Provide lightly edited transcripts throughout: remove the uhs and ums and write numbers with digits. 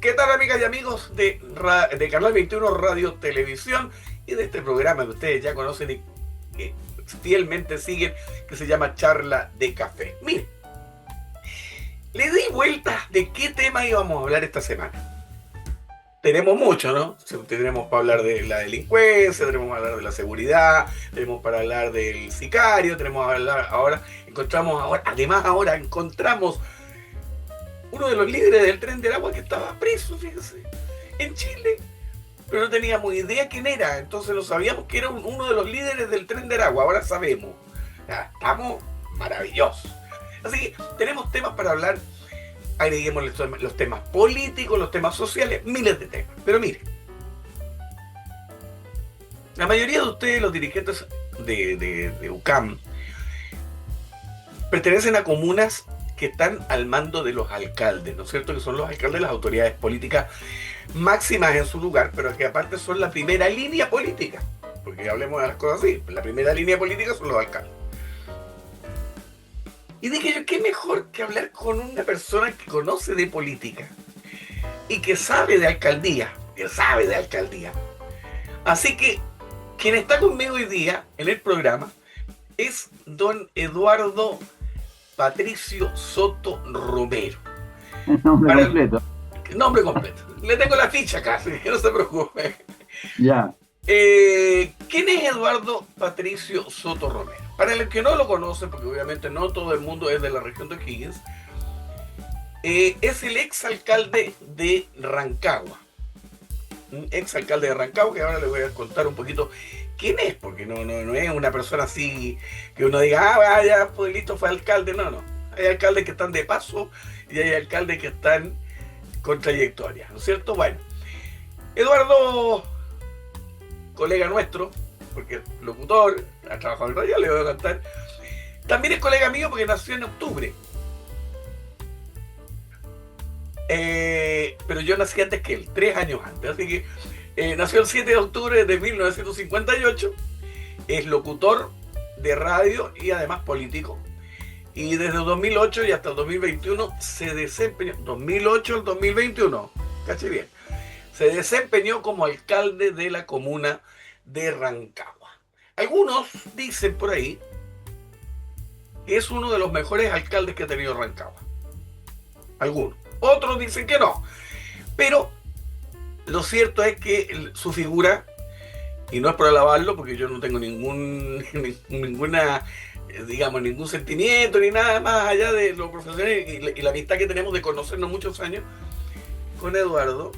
¿Qué tal, amigas y amigos de Canal 21 Radio Televisión y de este programa que ustedes ya conocen y que fielmente siguen, que se llama Charla de Café? Miren, le di vueltas de qué tema íbamos a hablar esta semana. Tenemos mucho, ¿no? Tenemos para hablar de la delincuencia, tenemos para hablar de la seguridad, tenemos para hablar del sicario, tenemos para hablar ahora encontramos uno de los líderes del Tren del Agua que estaba preso, fíjense, en Chile, pero no teníamos idea quién era, entonces no sabíamos que era uno de los líderes del Tren del Agua, ahora sabemos. Ya, estamos maravillosos. Así que tenemos temas para hablar, agreguemos los temas políticos, los temas sociales, miles de temas. Pero miren, la mayoría de ustedes, los dirigentes de UCAM, pertenecen a comunas que están al mando de los alcaldes, ¿no es cierto? Que son los alcaldes, las autoridades políticas máximas en su lugar, pero que aparte son la primera línea política, porque hablemos de las cosas así, la primera línea política son los alcaldes. Y dije yo, qué mejor que hablar con una persona que conoce de política y que sabe de alcaldía, Así que quien está conmigo hoy día en el programa es don Eduardo Patricio Soto Romero. Nombre completo. Nombre completo. Le tengo la ficha casi, no se preocupe. Ya. ¿Quién es Eduardo Patricio Soto Romero? Para el que no lo conoce, porque obviamente no todo el mundo es de la región de O'Higgins, es el exalcalde de Rancagua. Un exalcalde de Rancagua, que ahora les voy a contar un poquito quién es, porque no es una persona así que uno diga, ya, pues listo, fue alcalde. No. Hay alcaldes que están de paso y hay alcaldes que están con trayectoria, ¿no es cierto? Bueno, Eduardo, colega nuestro, porque es locutor, ha trabajado en radio, le voy a contar. También es colega mío porque nació en octubre. Pero yo nací antes que él, 3 años antes. Así que nació el 7 de octubre de 1958. Es locutor de radio y además político. Y desde 2008 y hasta el 2021 se desempeñó, 2008 al 2021, caché bien, se desempeñó como alcalde de la comuna de Rancagua. Algunos dicen por ahí que es uno de los mejores alcaldes que ha tenido Rancagua. Algunos. Otros dicen que no. Pero lo cierto es que su figura, y no es por alabarlo, porque yo no tengo ningún sentimiento ni nada más allá de lo profesional y la amistad que tenemos de conocernos muchos años con Eduardo.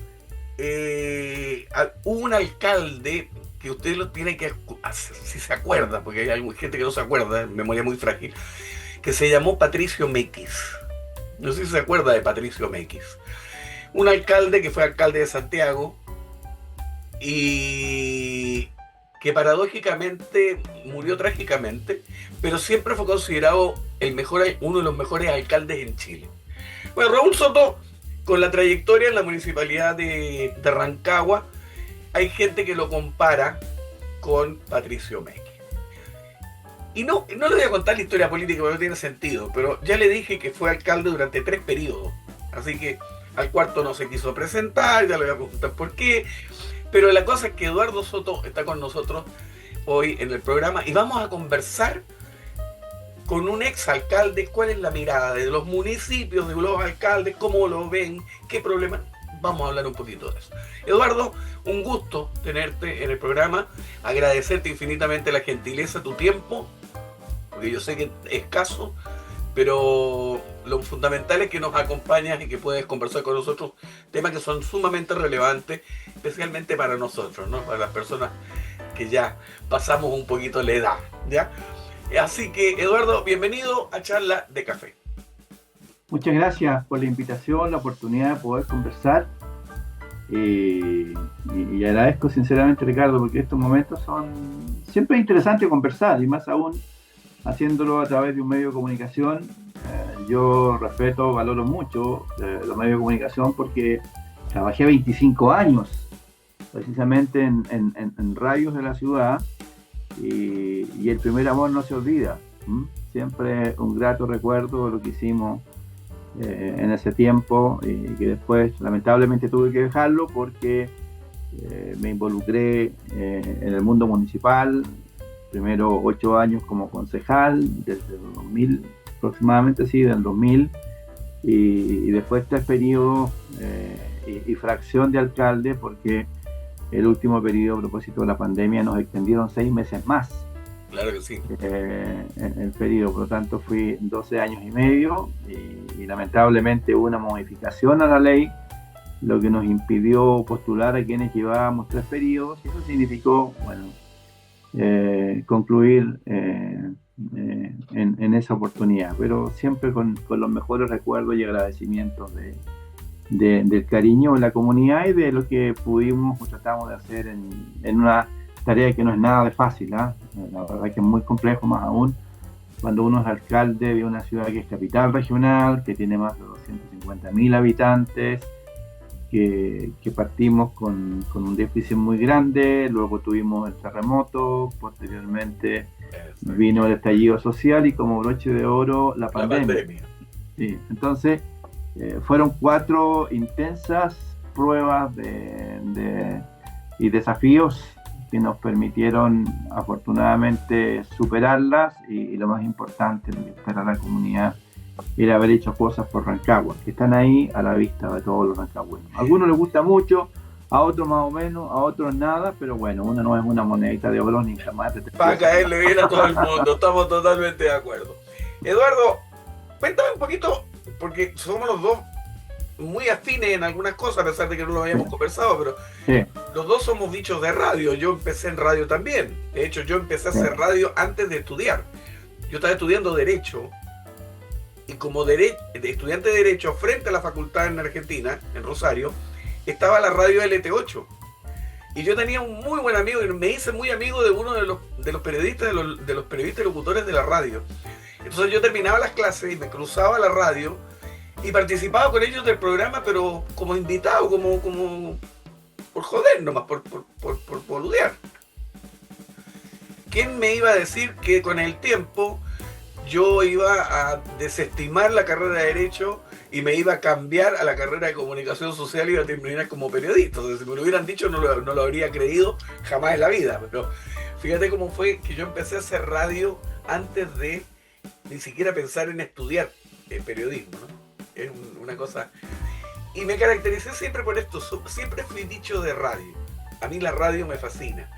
Hubo un alcalde que usted lo tiene que, si se acuerda, porque hay gente que no se acuerda, memoria muy frágil, que se llamó Patricio Mequis. No sé si se acuerda de Patricio Mequis. Un alcalde que fue alcalde de Santiago y que paradójicamente murió trágicamente, pero siempre fue considerado uno de los mejores alcaldes en Chile. Bueno, Raúl Soto, con la trayectoria en la municipalidad de Rancagua, hay gente que lo compara con Patricio Mequis. Y no le voy a contar la historia política porque no tiene sentido, pero ya le dije que fue alcalde durante 3 periodos. Así que al cuarto no se quiso presentar, ya le voy a preguntar por qué. Pero la cosa es que Eduardo Soto está con nosotros hoy en el programa y vamos a conversar con un exalcalde, cuál es la mirada de los municipios, de los alcaldes, cómo lo ven, qué problemas. Vamos a hablar un poquito de eso. Eduardo, un gusto tenerte en el programa, agradecerte infinitamente la gentileza, tu tiempo, porque yo sé que es escaso, pero lo fundamental es que nos acompañas y que puedes conversar con nosotros temas que son sumamente relevantes, especialmente para nosotros, ¿no? Para las personas que ya pasamos un poquito la edad, ¿ya? Así que, Eduardo, bienvenido a Charla de Café. Muchas gracias por la invitación, la oportunidad de poder conversar. Y agradezco sinceramente, Ricardo, porque estos momentos son siempre interesantes conversar, y más aún haciéndolo a través de un medio de comunicación. Yo respeto, valoro mucho los medios de comunicación porque trabajé 25 años precisamente en radios de la ciudad y el primer amor no se olvida. Siempre un grato recuerdo de lo que hicimos en ese tiempo, y que después lamentablemente tuve que dejarlo porque me involucré en el mundo municipal, primero 8 años como concejal, desde el 2000 aproximadamente, sí, del 2000, y después 3 periodos y fracción de alcalde, porque el último periodo a propósito de la pandemia nos extendieron 6 meses más. Claro que sí. El periodo, por lo tanto fui 12 años y medio y lamentablemente hubo una modificación a la ley, lo que nos impidió postular a quienes llevábamos 3 periodos, y eso significó, bueno, concluir en esa oportunidad, pero siempre con los mejores recuerdos y agradecimientos del cariño de la comunidad y de lo que pudimos o tratamos de hacer en una tarea que no es nada de fácil, ¿eh? La verdad que es muy complejo, más aún cuando uno es alcalde de una ciudad que es capital regional, que tiene más de 250.000 habitantes, que partimos con un déficit muy grande, luego tuvimos el terremoto, posteriormente vino el estallido social y como broche de oro la pandemia. Sí, entonces fueron 4 intensas pruebas y desafíos que nos permitieron afortunadamente superarlas, y lo más importante, lo que espera la comunidad, era haber hecho cosas por Rancagua, que están ahí a la vista de todos los rancagüenos. A algunos les gusta mucho, a otros más o menos, a otros nada, pero bueno, uno no es una monedita de oro ni jamás te para caerle bien a todo el mundo, estamos totalmente de acuerdo. Eduardo, cuéntame un poquito, porque somos los dos muy afines en algunas cosas, a pesar de que no lo habíamos conversado, pero sí, los dos somos bichos de radio. Yo empecé en radio también. De hecho, yo empecé a hacer radio antes de estudiar. Yo estaba estudiando Derecho, y como estudiante de Derecho, frente a la facultad en Argentina, en Rosario, estaba la radio LT8. Y yo tenía un muy buen amigo, y me hice muy amigo de uno de los periodistas, de los periodistas y locutores de la radio. Entonces yo terminaba las clases y me cruzaba a la radio y participaba con ellos del programa, pero como invitado, como por joder nomás, por boludear. ¿Quién me iba a decir que con el tiempo yo iba a desestimar la carrera de Derecho y me iba a cambiar a la carrera de Comunicación Social y iba a terminar como periodista? O sea, si me lo hubieran dicho no lo habría creído jamás en la vida. Pero fíjate cómo fue que yo empecé a hacer radio antes de ni siquiera pensar en estudiar periodismo, ¿no? Es una cosa. Y me caractericé siempre por esto, siempre fui bicho de radio. A mí la radio me fascina.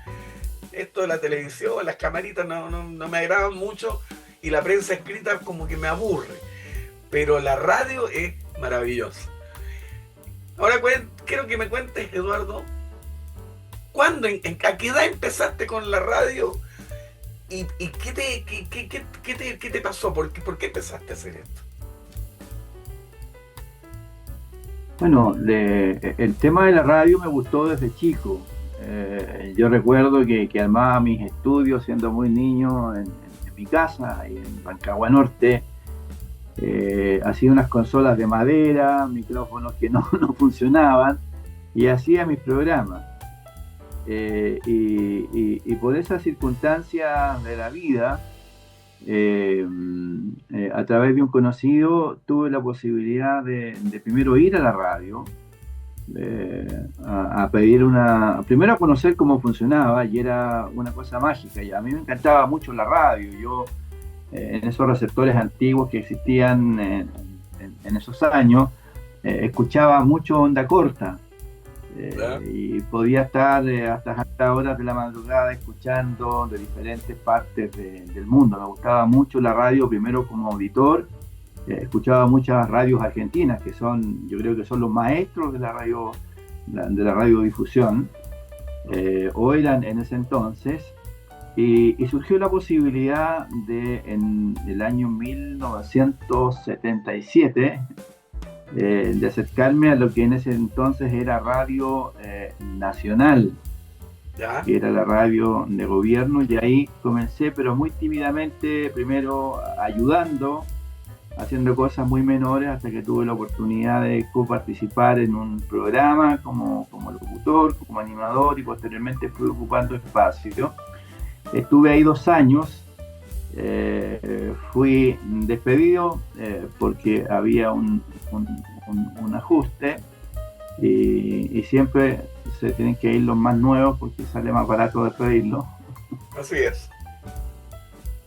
Esto de la televisión, las camaritas no me agradan mucho, y la prensa escrita como que me aburre. Pero la radio es maravillosa. Ahora quiero que me cuentes, Eduardo, ¿a qué edad empezaste con la radio? ¿Y qué te pasó? ¿Por qué empezaste a hacer esto? Bueno, el tema de la radio me gustó desde chico. Yo recuerdo que armaba mis estudios siendo muy niño en mi casa, ahí en Rancagua Norte. Hacía unas consolas de madera, micrófonos que no funcionaban, y hacía mis programas. Y por esas circunstancias de la vida, a través de un conocido tuve la posibilidad de primero ir a la radio, a pedir primero a conocer cómo funcionaba, y era una cosa mágica, y a mí me encantaba mucho la radio. Yo en esos receptores antiguos que existían en esos años, escuchaba mucho onda corta, y podía estar hasta altas horas de la madrugada escuchando de diferentes partes del mundo. Me gustaba mucho la radio, primero como auditor. Escuchaba muchas radios argentinas, que yo creo que son los maestros de la radiodifusión, o eran en ese entonces, y surgió la posibilidad en el año 1977 de acercarme a lo que en ese entonces era Radio Nacional, ¿ya?, que era la radio de gobierno, y ahí comencé, pero muy tímidamente, primero ayudando, haciendo cosas muy menores, hasta que tuve la oportunidad de coparticipar en un programa como locutor, como animador, y posteriormente fui ocupando espacio. Estuve ahí 2 años, Fui despedido porque había un ajuste y siempre se tienen que ir los más nuevos porque sale más barato despedirlos. Así es.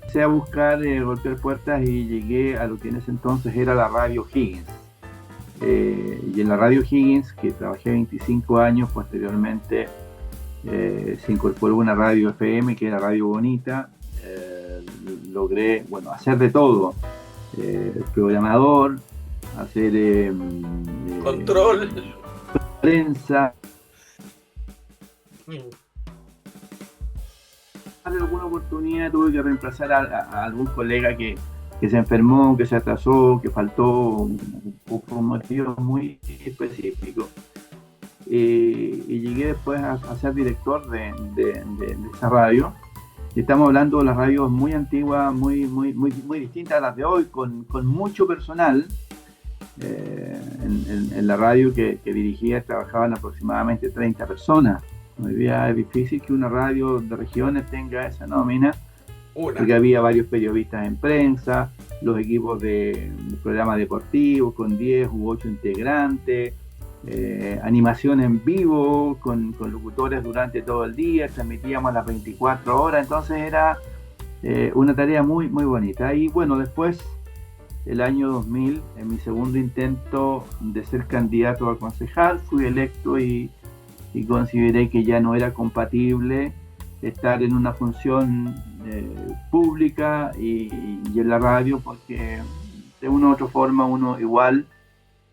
Empecé a buscar, golpear puertas y llegué a lo que en ese entonces era la radio Higgins. Y en la radio Higgins, que trabajé 25 años, posteriormente se incorporó una radio FM, que era Radio Bonita. Logré, hacer de todo. Programador, hacer control, prensa. En alguna oportunidad tuve que reemplazar a algún colega que se enfermó, que se atrasó, que faltó por motivos muy específicos. Y llegué después a ser director de esa radio. Y estamos hablando de las radios muy antiguas, muy distintas a las de hoy, con mucho personal. En la radio que dirigía trabajaban aproximadamente 30 personas. Hoy día es difícil que una radio de regiones tenga esa nómina, porque había varios periodistas en prensa, los equipos de programas deportivos con 10 u 8 integrantes, animación en vivo con locutores durante todo el día, transmitíamos las 24 horas, entonces era una tarea muy bonita. Y bueno, después, el año 2000, en mi segundo intento de ser candidato a concejal, fui electo y consideré que ya no era compatible estar en una función pública y en la radio, porque de una u otra forma uno igual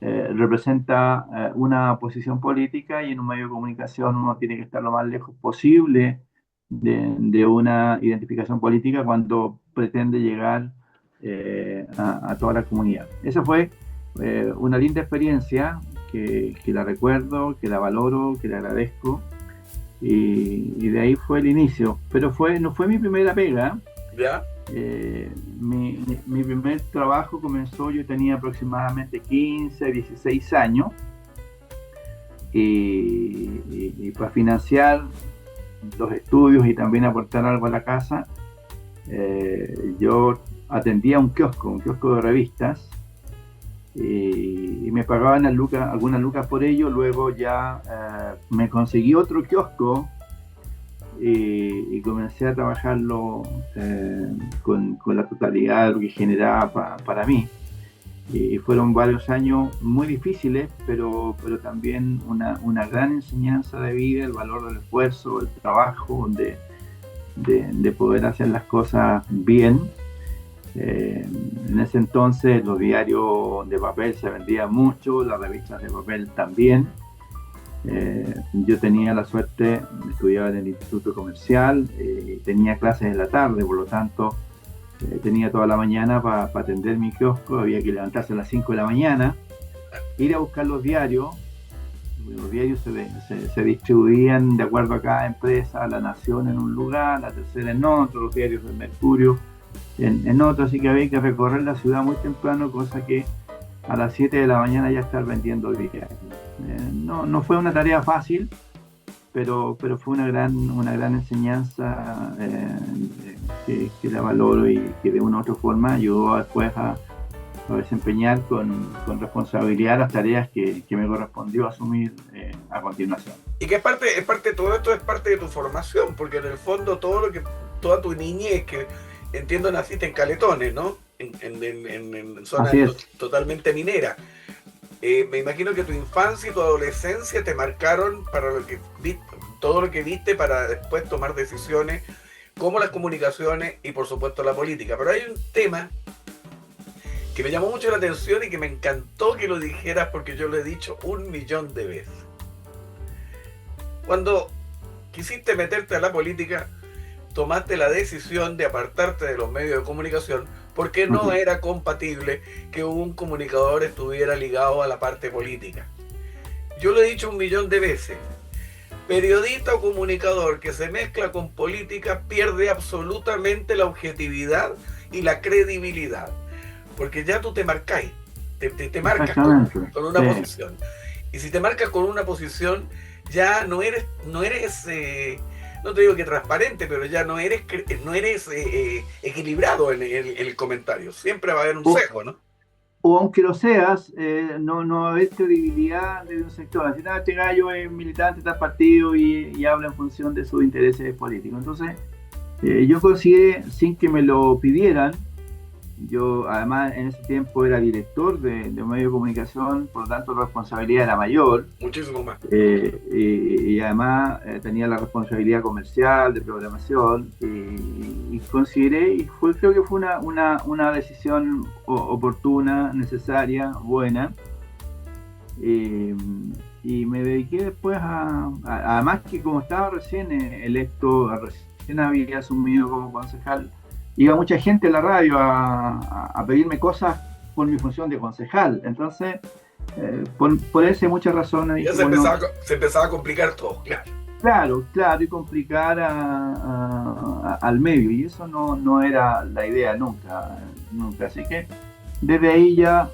representa una posición política, y en un medio de comunicación uno tiene que estar lo más lejos posible de una identificación política cuando pretende llegar a toda la comunidad. Esa fue una linda experiencia que la recuerdo, que la valoro, que le agradezco, y de ahí fue el inicio. Pero no fue mi primera pega. ¿Ya? Mi primer trabajo comenzó, yo tenía aproximadamente 15, 16 años, y para financiar los estudios y también aportar algo a la casa, yo atendía un kiosco de revistas, y me pagaban algunas lucas por ello. Luego ya me conseguí otro kiosco y comencé a trabajarlo con la totalidad de lo que generaba para mí. Y fueron varios años muy difíciles, pero también una gran enseñanza de vida, el valor del esfuerzo, del trabajo, de poder hacer las cosas bien. En ese entonces los diarios de papel se vendían mucho, las revistas de papel también. Yo tenía la suerte, estudiaba en el Instituto Comercial, tenía clases en la tarde, por lo tanto tenía toda la mañana para atender mi kiosco. Había que levantarse a las 5 de la mañana, ir a buscar los diarios. Los diarios se distribuían de acuerdo a cada empresa: La Nación en un lugar, La Tercera en otro, los diarios del Mercurio en otro, así que había que recorrer la ciudad muy temprano, cosa que a las 7 de la mañana ya estar vendiendo diarios. No fue una tarea fácil, pero fue una gran enseñanza que la valoro, y que de una u otra forma ayudó después a desempeñar con responsabilidad las tareas que me correspondió asumir a continuación. Y que es parte de todo esto, es parte de tu formación, porque en el fondo toda tu niñez, que entiendo naciste en Caletones, ¿no? En zonas totalmente mineras. Me imagino que tu infancia y tu adolescencia te marcaron para todo lo que viste para después tomar decisiones como las comunicaciones y por supuesto la política. Pero hay un tema que me llamó mucho la atención y que me encantó que lo dijeras, porque yo lo he dicho 1.000.000 de veces. Cuando quisiste meterte a la política, tomaste la decisión de apartarte de los medios de comunicación porque no era compatible que un comunicador estuviera ligado a la parte política. Yo lo he dicho 1.000.000 de veces. Periodista o comunicador que se mezcla con política pierde absolutamente la objetividad y la credibilidad, porque ya tú te marcáis, te marcas con una posición. Y si te marcas con una posición, ya no eres no te digo que transparente, pero ya no eres equilibrado en el comentario. Siempre va a haber un O, sesgo, ¿no? o aunque lo seas, no va a haber credibilidad de un sector. Así, "Ah, este gallo es militante de tal partido y habla en función de sus intereses políticos". Entonces, yo consideré, sin que me lo pidieran, yo además en ese tiempo era director de un medio de comunicación, por lo tanto la responsabilidad era mayor, Muchísimo más. y además tenía la responsabilidad comercial, de programación, y consideré, y creo que fue una decisión oportuna, necesaria, buena, eh, y me dediqué después además que como estaba recién electo, recién había asumido como concejal, iba mucha gente a la radio a pedirme cosas por mi función de concejal. Entonces, por eso hay muchas razones Ya dije, bueno, se empezaba a complicar todo, claro. claro, y complicar al medio, y eso no era la idea nunca. Así que desde ahí ya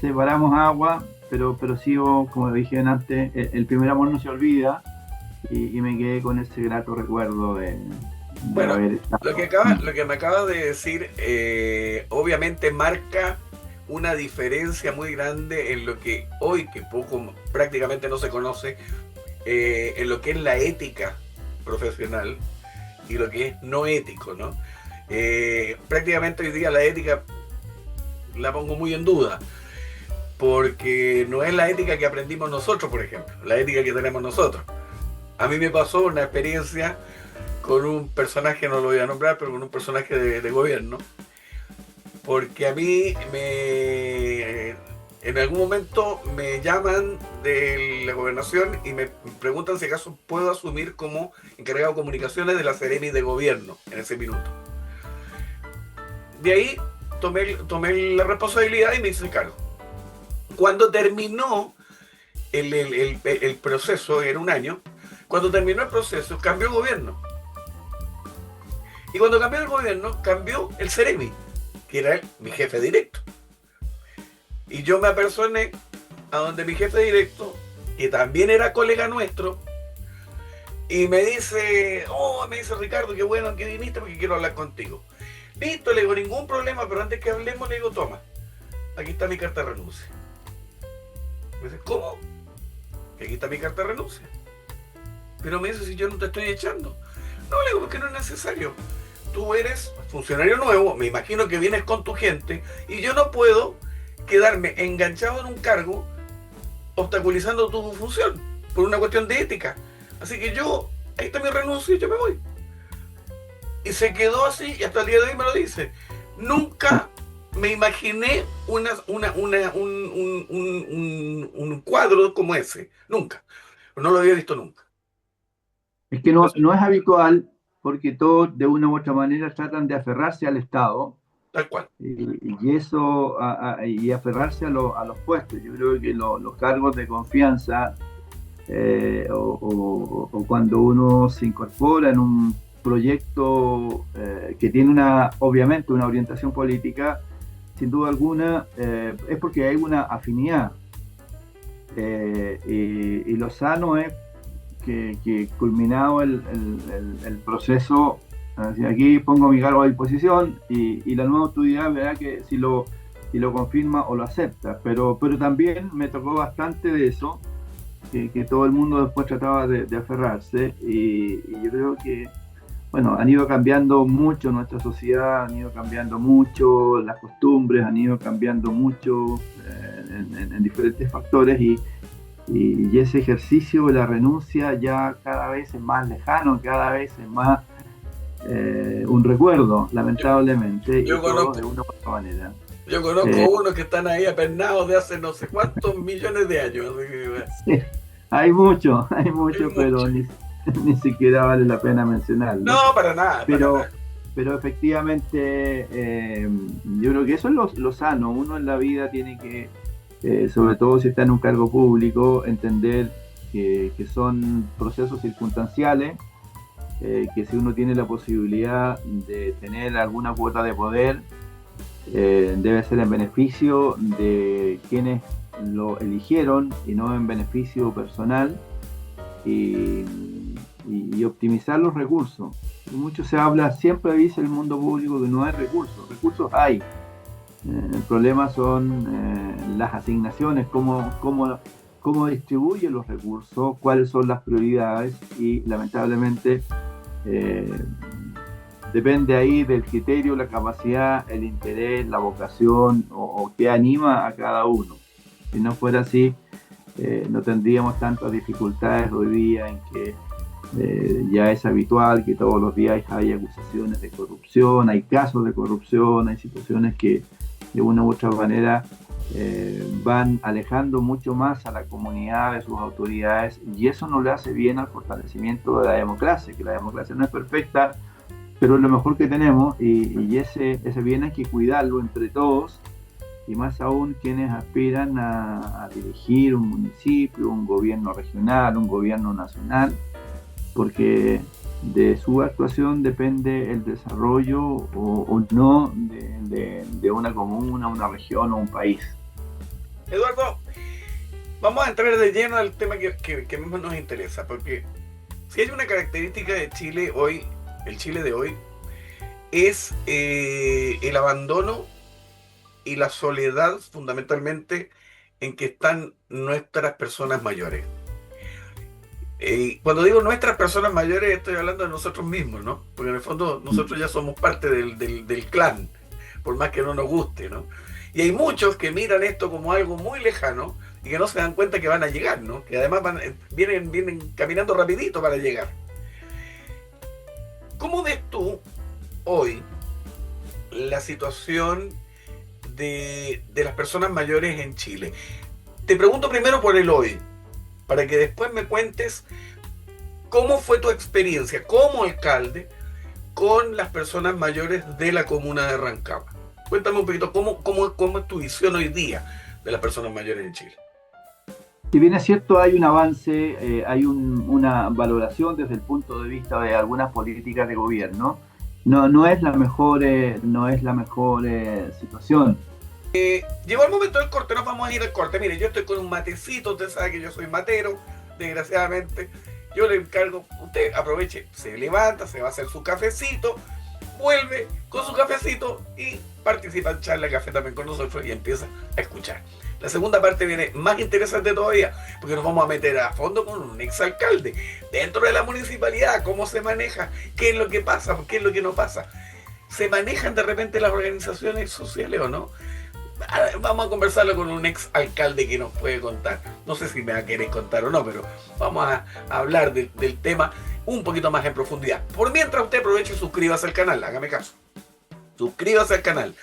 separamos agua, pero sigo, como dije antes, el primer amor no se olvida, y me quedé con ese grato recuerdo de Bueno, haber estado. lo que me acabas de decir, obviamente marca una diferencia muy grande en lo que hoy, que poco, prácticamente no se conoce, en lo que es la ética profesional y lo que es no ético, ¿no? Prácticamente hoy día la ética la pongo muy en duda, porque no es la ética que aprendimos nosotros, por ejemplo, la ética que tenemos nosotros. A mí me pasó una experiencia con un personaje, no lo voy a nombrar, pero con un personaje de gobierno, porque a mí en algún momento me llaman de la gobernación y me preguntan si acaso puedo asumir como encargado de comunicaciones de la Seremi de gobierno en ese minuto. De ahí tomé la responsabilidad y me hice cargo. Cuando terminó el proceso, era un año, cuando terminó el proceso cambió el gobierno. Y cuando cambió el gobierno, cambió el Seremi, que era mi jefe directo. Y yo me apersoné a donde mi jefe directo, que también era colega nuestro, y me dice Ricardo, qué bueno que viniste porque quiero hablar contigo. Listo, le digo, ningún problema, pero antes que hablemos, le digo, toma, aquí está mi carta de renuncia. Me dice, ¿cómo? Que aquí está mi carta de renuncia. Pero me dice, si yo no te estoy echando. No, le digo, porque no es necesario. Tú eres funcionario nuevo, me imagino que vienes con tu gente, y yo no puedo quedarme enganchado en un cargo obstaculizando tu función por una cuestión de ética. Así que ahí está mi renuncia y yo me voy. Y se quedó así y hasta el día de hoy me lo dice. Nunca me imaginé un cuadro como ese. Nunca. No lo había visto nunca. Es que no es habitual, porque todos de una u otra manera tratan de aferrarse al Estado, Tal cual. y eso, y aferrarse a los puestos. Yo creo que los cargos de confianza, o cuando uno se incorpora en un proyecto que tiene obviamente una orientación política, sin duda alguna, es porque hay una afinidad. Y lo sano es que culminado el proceso, aquí pongo mi cargo a disposición, y la nueva autoridad verá que si lo confirma o lo acepta. Pero también me tocó bastante de eso, que todo el mundo después trataba de aferrarse, y yo creo que, bueno, han ido cambiando mucho nuestra sociedad, han ido cambiando mucho las costumbres, han ido cambiando mucho en diferentes factores, y ese ejercicio de la renuncia ya cada vez es más lejano, cada vez es más un recuerdo, lamentablemente, Yo y todo conozco, de una u otra manera. yo conozco unos que están ahí apernados de hace no sé cuántos millones de años. Sí, hay mucho, pero mucho. ni siquiera vale la pena mencionarlo. No, para nada, Pero, para nada. pero efectivamente, yo creo que eso es lo sano. Uno en la vida tiene que, sobre todo si está en un cargo público, entender que son procesos circunstanciales, que si uno tiene la posibilidad de tener alguna cuota de poder, debe ser en beneficio de quienes lo eligieron y no en beneficio personal. Y y optimizar los recursos. Mucho se habla, siempre dice el mundo público que no hay recursos hay. El problema son las asignaciones, cómo distribuye los recursos, cuáles son las prioridades y lamentablemente depende ahí del criterio, la capacidad, el interés, la vocación o qué anima a cada uno. Si no fuera así, no tendríamos tantas dificultades hoy día en que ya es habitual que todos los días hay acusaciones de corrupción, hay casos de corrupción, hay situaciones que de una u otra manera van alejando mucho más a la comunidad de sus autoridades, y eso no le hace bien al fortalecimiento de la democracia, que la democracia no es perfecta, pero es lo mejor que tenemos, y ese bien hay que cuidarlo entre todos, y más aún quienes aspiran a dirigir un municipio, un gobierno regional, un gobierno nacional, porque de su actuación depende el desarrollo o no de una comuna, una región o un país. Eduardo, vamos a entrar de lleno al tema que más nos interesa, porque si hay una característica de Chile hoy, el Chile de hoy, es el abandono y la soledad fundamentalmente en que están nuestras personas mayores. Cuando digo nuestras personas mayores estoy hablando de nosotros mismos, ¿no? Porque en el fondo nosotros ya somos parte del clan, por más que no nos guste, ¿no? Y hay muchos que miran esto como algo muy lejano y que no se dan cuenta que van a llegar, ¿no? Que además vienen caminando rapidito para llegar. ¿Cómo ves tú hoy la situación de las personas mayores en Chile? Te pregunto primero por el hoy, para que después me cuentes cómo fue tu experiencia como alcalde con las personas mayores de la comuna de Rancagua. Cuéntame un poquito cómo es tu visión hoy día de las personas mayores en Chile. Si bien es cierto, hay un avance, hay una valoración desde el punto de vista de algunas políticas de gobierno. No es la mejor situación. Llegó el momento del corte, nos vamos a ir al corte. Mire, yo estoy con un matecito, usted sabe que yo soy matero, desgraciadamente. Yo le encargo, usted aproveche, se levanta, se va a hacer su cafecito, vuelve con su cafecito y participa en charla de café también con nosotros y empieza a escuchar. La segunda parte viene más interesante todavía, porque nos vamos a meter a fondo con un exalcalde dentro de la municipalidad, cómo se maneja, qué es lo que pasa, qué es lo que no pasa. ¿Se manejan de repente las organizaciones sociales o no? Vamos a conversarlo con un ex alcalde que nos puede contar. No sé si me va a querer contar o no, pero vamos a hablar del tema un poquito más en profundidad. Por mientras, usted aproveche y suscríbase al canal, hágame caso. Suscríbase al canal.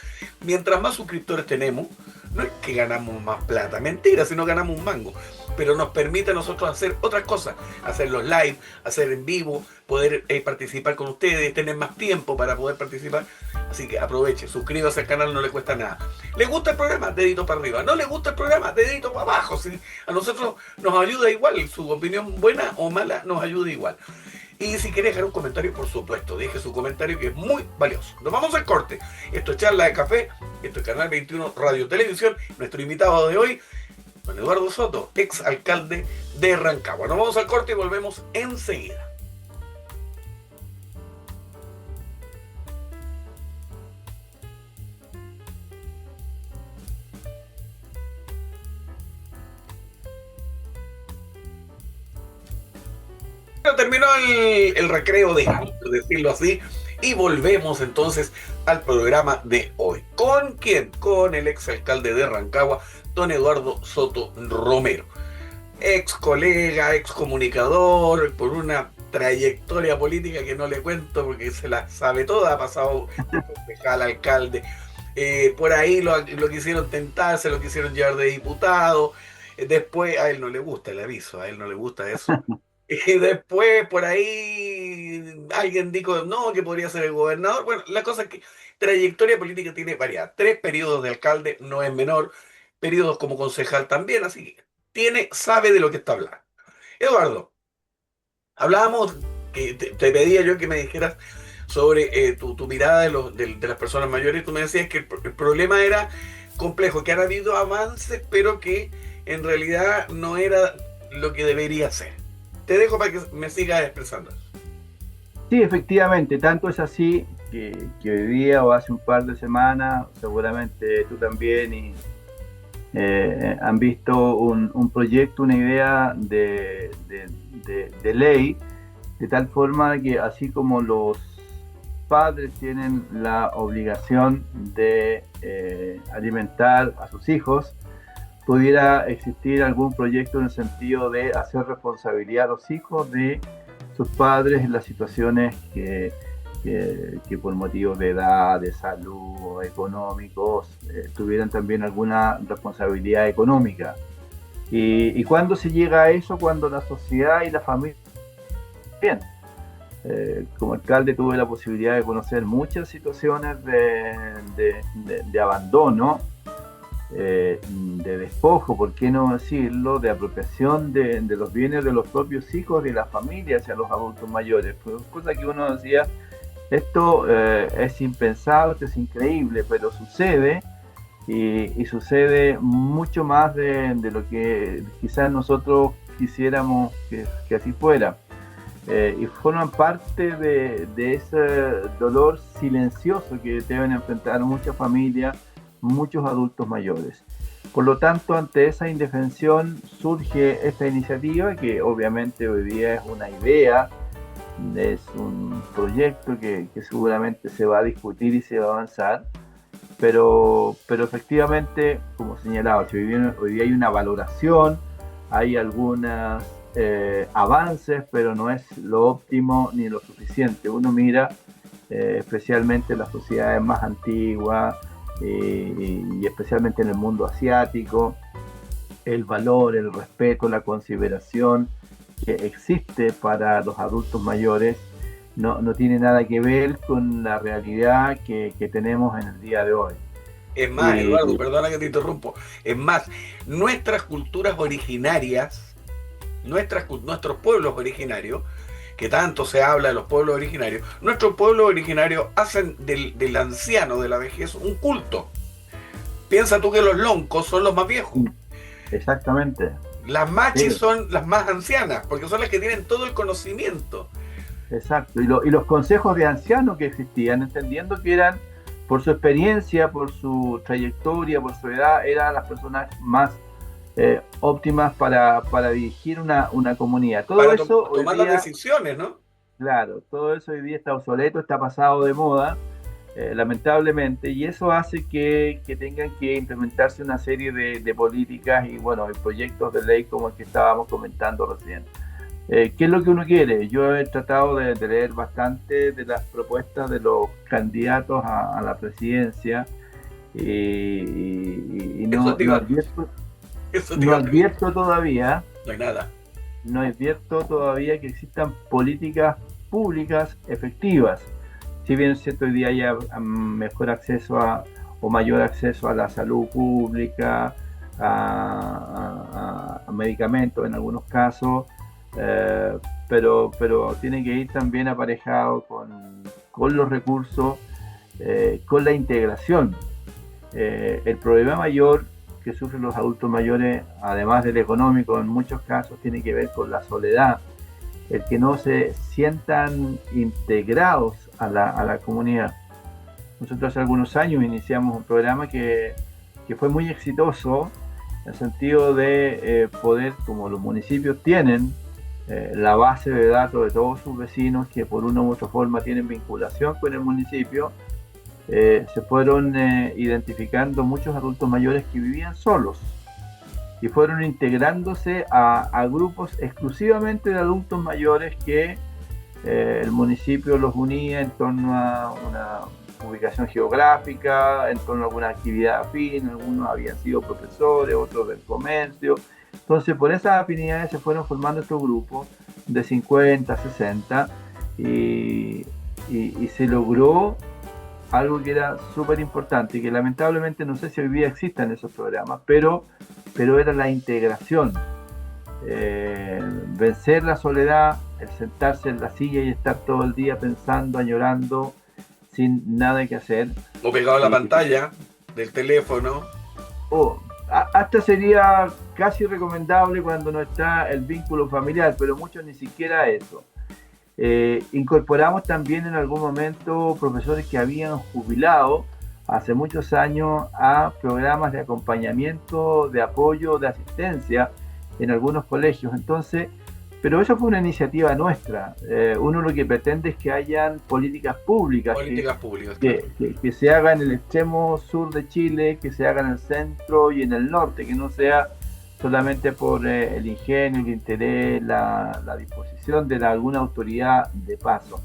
Mientras más suscriptores tenemos, no es que ganamos más plata, mentira, si no ganamos un mango, pero nos permite a nosotros hacer otras cosas, hacer los live, hacer en vivo, poder participar con ustedes, tener más tiempo para poder participar. Así que aproveche, suscríbase al canal, no le cuesta nada. ¿Le gusta el programa? Dedito para arriba. ¿No le gusta el programa? Dedito para abajo. ¿Sí? A nosotros nos ayuda igual, su opinión buena o mala nos ayuda igual. Y si quiere dejar un comentario, por supuesto, deje su comentario, que es muy valioso. Nos vamos al corte. Esto es Charla de Café, esto es Canal 21 Radio Televisión. Nuestro invitado de hoy, don Eduardo Soto, ex alcalde de Rancagua. Nos vamos al corte y volvemos enseguida. Terminó el recreo de, por decirlo así, y volvemos entonces al programa de hoy. ¿Con quién? Con el exalcalde de Rancagua, don Eduardo Soto Romero. Ex colega, ex comunicador, por una trayectoria política que no le cuento porque se la sabe toda, ha pasado de concejal, alcalde, por ahí lo quisieron tentar, se lo quisieron llevar de diputado, después a él no le gusta el aviso, a él no le gusta eso. Y después por ahí alguien dijo no, que podría ser el gobernador. Bueno, la cosa es que trayectoria política tiene varias. 3 periodos de alcalde, no es menor. Periodos como concejal también, así que sabe de lo que está hablando. Eduardo, hablábamos, que te pedía yo que me dijeras sobre tu mirada de las personas mayores. Tú me decías que el problema era complejo, que han habido avances, pero que en realidad no era lo que debería ser. Te dejo para que me sigas expresando. Sí, efectivamente, tanto es así que hoy día o hace un par de semanas, seguramente tú también, han visto un proyecto, una idea de ley, de tal forma que así como los padres tienen la obligación de alimentar a sus hijos, pudiera existir algún proyecto en el sentido de hacer responsabilidad a los hijos de sus padres en las situaciones que por motivos de edad, de salud o económicos tuvieran también alguna responsabilidad económica. ¿Y cuándo se llega a eso? Cuando la sociedad y la familia... Bien, como alcalde tuve la posibilidad de conocer muchas situaciones de abandono, de despojo, por qué no decirlo, de apropiación de los bienes de los propios hijos de la familia hacia los adultos mayores. Pues, cosa que uno decía, esto es impensable, esto es increíble, pero sucede y sucede mucho más de lo que quizás nosotros quisiéramos que así fuera. Y forman parte de ese dolor silencioso que deben enfrentar muchas familias, muchos adultos mayores. Por lo tanto, ante esa indefensión surge esta iniciativa que obviamente hoy día es una idea, es un proyecto que seguramente se va a discutir y se va a avanzar, pero efectivamente, como señalaba, si hoy día hay una valoración, hay algunos avances, pero no es lo óptimo ni lo suficiente. Uno mira especialmente las sociedades más antiguas, y especialmente en el mundo asiático, el valor, el respeto, la consideración que existe para los adultos mayores no tiene nada que ver con la realidad que tenemos en el día de hoy. Es más, Eduardo, perdona que te interrumpo, es más, nuestras culturas originarias, nuestros pueblos originarios, que tanto se habla de los pueblos originarios, nuestros pueblos originarios hacen del anciano, de la vejez, un culto. Piensa tú que los loncos son los más viejos. Exactamente. Las machis son las más ancianas, porque son las que tienen todo el conocimiento. Exacto. Y los consejos de ancianos que existían, entendiendo que eran, por su experiencia, por su trayectoria, por su edad, eran las personas más óptimas para dirigir una comunidad. Todo para eso tomar hoy día, las decisiones, ¿no? claro, todo eso hoy día está obsoleto, está pasado de moda, lamentablemente, y eso hace que tengan que implementarse una serie de políticas y, bueno, proyectos de ley como el que estábamos comentando recién. ¿Qué es lo que uno quiere? Yo he tratado de leer bastante de las propuestas de los candidatos a la presidencia y no advierto todavía. No hay nada. No advierto todavía que existan políticas públicas efectivas. Si bien es cierto, hoy día hay mejor acceso o mayor acceso a la salud pública, a medicamentos en algunos casos, pero tiene que ir también aparejado con los recursos, con la integración. El problema mayor que sufren los adultos mayores, además del económico, en muchos casos tiene que ver con la soledad, el que no se sientan integrados a la comunidad. Nosotros hace algunos años iniciamos un programa que fue muy exitoso, en el sentido de poder, como los municipios tienen la base de datos de todos sus vecinos que por una u otra forma tienen vinculación con el municipio, se fueron identificando muchos adultos mayores que vivían solos y fueron integrándose a grupos exclusivamente de adultos mayores que el municipio los unía en torno a una ubicación geográfica, en torno a alguna actividad afín. Algunos habían sido profesores, otros del comercio. Entonces, por esas afinidades se fueron formando estos grupos de 50, 60 y se logró algo que era súper importante y que lamentablemente no sé si hoy día existan esos programas, pero era la integración, vencer la soledad, el sentarse en la silla y estar todo el día pensando, añorando, sin nada que hacer. O pegado a la pantalla del teléfono. hasta sería casi recomendable cuando no está el vínculo familiar, pero muchos ni siquiera eso. Incorporamos también en algún momento profesores que habían jubilado hace muchos años a programas de acompañamiento, de apoyo, de asistencia en algunos colegios. Entonces, pero eso fue una iniciativa nuestra. Uno lo que pretende es que hayan políticas públicas, que se haga en el extremo sur de Chile, que se haga en el centro y en el norte, que no sea solamente por el ingenio, el interés, la disposición de alguna autoridad de paso.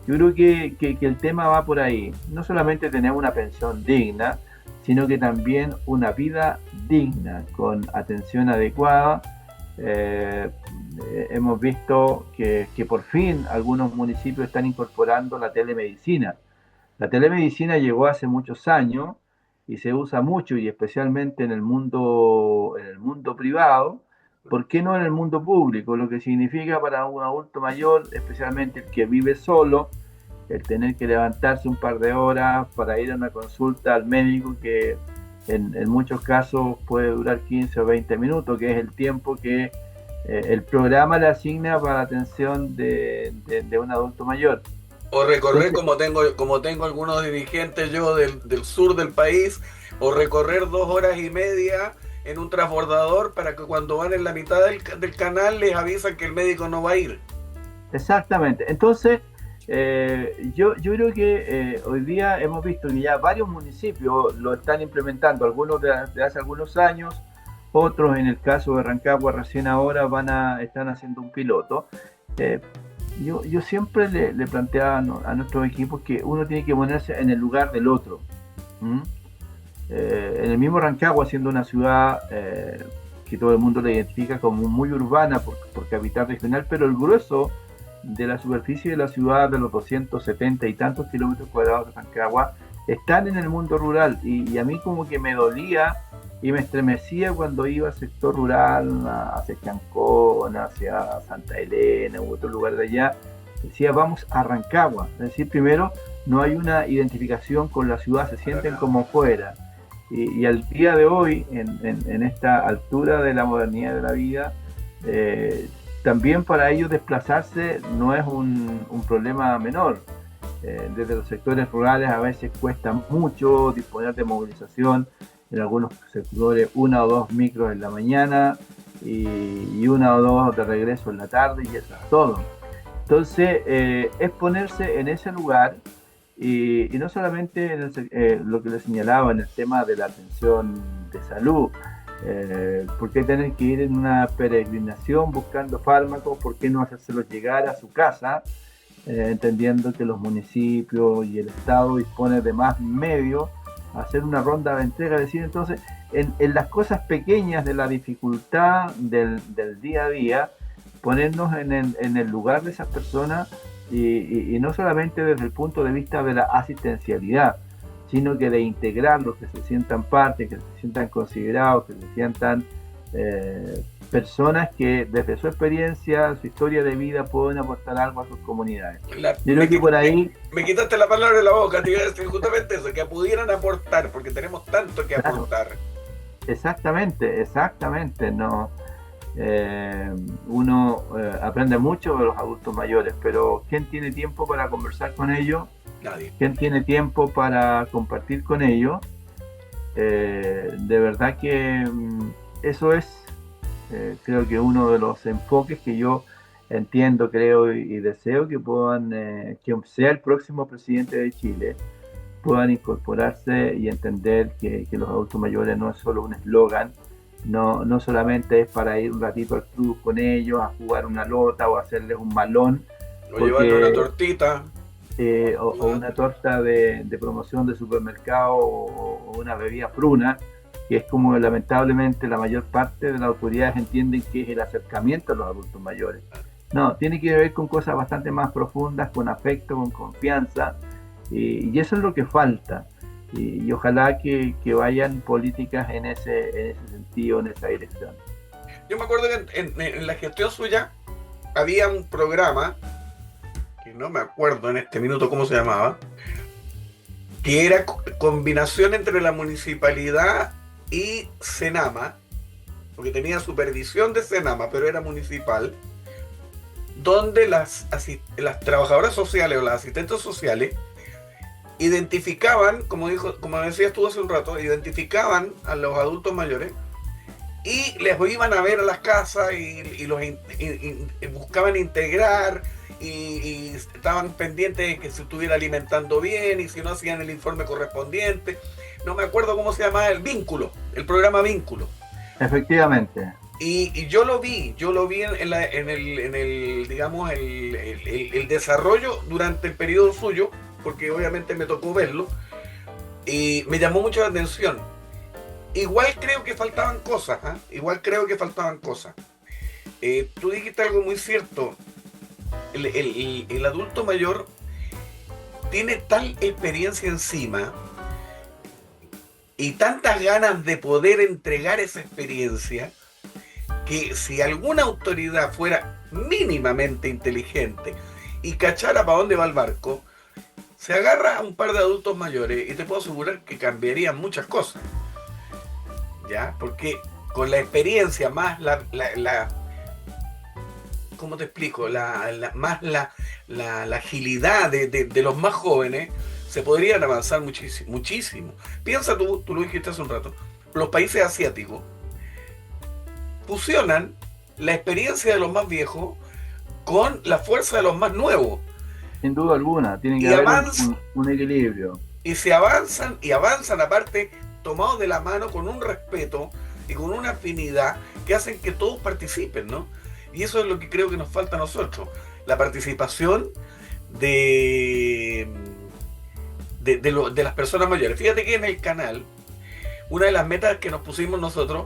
Yo creo que el tema va por ahí. No solamente tener una pensión digna, sino que también una vida digna, con atención adecuada. Hemos visto que por fin algunos municipios están incorporando la telemedicina. La telemedicina llegó hace muchos años y se usa mucho, y especialmente en el mundo privado. ¿Por qué no en el mundo público? Lo que significa para un adulto mayor, especialmente el que vive solo, el tener que levantarse un par de horas para ir a una consulta al médico que en muchos casos puede durar 15 o 20 minutos, que es el tiempo que el programa le asigna para la atención de un adulto mayor. O recorrer, como tengo algunos dirigentes yo del sur del país, o recorrer 2 horas y media en un transbordador para que cuando van en la mitad del canal les avisan que el médico no va a ir. Exactamente. Entonces, yo creo que hoy día hemos visto que ya varios municipios lo están implementando, algunos de hace algunos años, otros, en el caso de Rancagua, recién ahora están haciendo un piloto. Yo siempre le planteaba a nuestros equipos que uno tiene que ponerse en el lugar del otro. En el mismo Rancagua, siendo una ciudad que todo el mundo la identifica como muy urbana por capital regional, pero el grueso de la superficie de la ciudad, de los 270 y tantos kilómetros cuadrados de Rancagua, están en el mundo rural, y a mí como que me dolía y me estremecía cuando iba al sector rural, hacia Chancón, hacia Santa Elena u otro lugar de allá. Decía, vamos a Rancagua. Es decir, primero, no hay una identificación con la ciudad, se sienten como fuera. Y al día de hoy, en esta altura de la modernidad de la vida, también para ellos desplazarse no es un problema menor. Desde los sectores rurales a veces cuesta mucho disponer de movilización. En algunos sectores 1 o 2 micros en la mañana y 1 o 2 de regreso en la tarde, y eso es todo. Entonces, es ponerse en ese lugar, y no solamente lo que le señalaba en el tema de la atención de salud. ¿Por qué tener que ir en una peregrinación buscando fármacos? ¿Por qué no hacérselos llegar a su casa? Entendiendo que los municipios y el Estado disponen de más medios, hacer una ronda de entrega, es decir, entonces, en las cosas pequeñas de la dificultad del día a día, ponernos en el lugar de esas personas, y no solamente desde el punto de vista de la asistencialidad, sino que de integrarlos, que se sientan parte, que se sientan considerados, que se sientan personas que desde su experiencia, su historia de vida, pueden aportar algo a sus comunidades. Yo creo que por ahí... Me quitaste la palabra de la boca, te iba a decir justamente eso, que pudieran aportar, porque tenemos tanto que aportar. Exactamente, no... uno aprende mucho de los adultos mayores, pero ¿quién tiene tiempo para conversar con ellos? Nadie. ¿Quién tiene tiempo para compartir con ellos? De verdad que eso es, creo que uno de los enfoques que yo entiendo, creo y deseo que puedan, que sea el próximo presidente de Chile, puedan incorporarse y entender que los adultos mayores no es solo un eslogan, no solamente es para ir un ratito al club con ellos, a jugar una lota o hacerles un malón, o llevarle una tortita, o una torta de promoción de supermercado, o una bebida fruna, que es como lamentablemente la mayor parte de las autoridades entienden que es el acercamiento a los adultos mayores. No, tiene que ver con cosas bastante más profundas, con afecto, con confianza, y eso es lo que falta. Y ojalá que vayan políticas en ese sentido, en esa dirección. Yo me acuerdo que en la gestión suya había un programa, que no me acuerdo en este minuto cómo se llamaba, que era combinación entre la municipalidad y Senama, porque tenía supervisión de Senama, pero era municipal, donde las trabajadoras sociales o las asistentes sociales identificaban, como decías tú hace un rato, identificaban a los adultos mayores y les iban a ver a las casas y los buscaban integrar y estaban pendientes de que se estuviera alimentando bien y si no hacían el informe correspondiente. No me acuerdo cómo se llamaba, el programa Vínculo. Efectivamente. Y yo lo vi digamos, el desarrollo durante el periodo suyo, porque obviamente me tocó verlo, y me llamó mucho la atención. Igual creo que faltaban cosas, Tú dijiste algo muy cierto. El adulto mayor tiene tal experiencia encima y tantas ganas de poder entregar esa experiencia que si alguna autoridad fuera mínimamente inteligente y cachara para dónde va el barco, se agarra a un par de adultos mayores y te puedo asegurar que cambiarían muchas cosas. ¿Ya? Porque con la experiencia más ¿cómo te explico? Más la agilidad de los más jóvenes, se podrían avanzar muchísimo. Piensa tú lo dijiste hace un rato, los países asiáticos fusionan la experiencia de los más viejos con la fuerza de los más nuevos. Sin duda alguna, tiene que haber un equilibrio. Y se avanzan, aparte, tomados de la mano con un respeto y con una afinidad que hacen que todos participen, ¿no? Y eso es lo que creo que nos falta a nosotros, la participación de las personas mayores. Fíjate que en el canal, una de las metas que nos pusimos nosotros,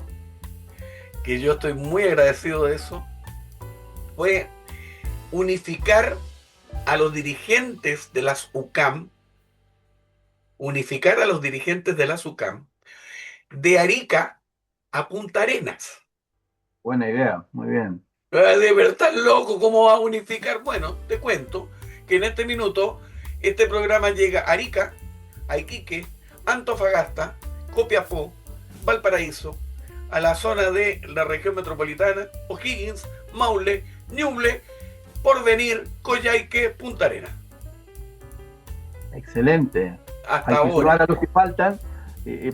que yo estoy muy agradecido de eso, fue unificar a los dirigentes de las UCAM, de Arica a Punta Arenas. Buena idea, muy bien. De verdad, loco, ¿cómo va a unificar? Bueno, te cuento que en este minuto este programa llega a Arica, a Iquique, Antofagasta, Copiapó, Valparaíso, a la zona de la región metropolitana, O'Higgins, Maule, Ñuble, Porvenir, Coyhaique, Punta Arenas. Excelente. Hasta Hay que ahora. sumar a los que faltan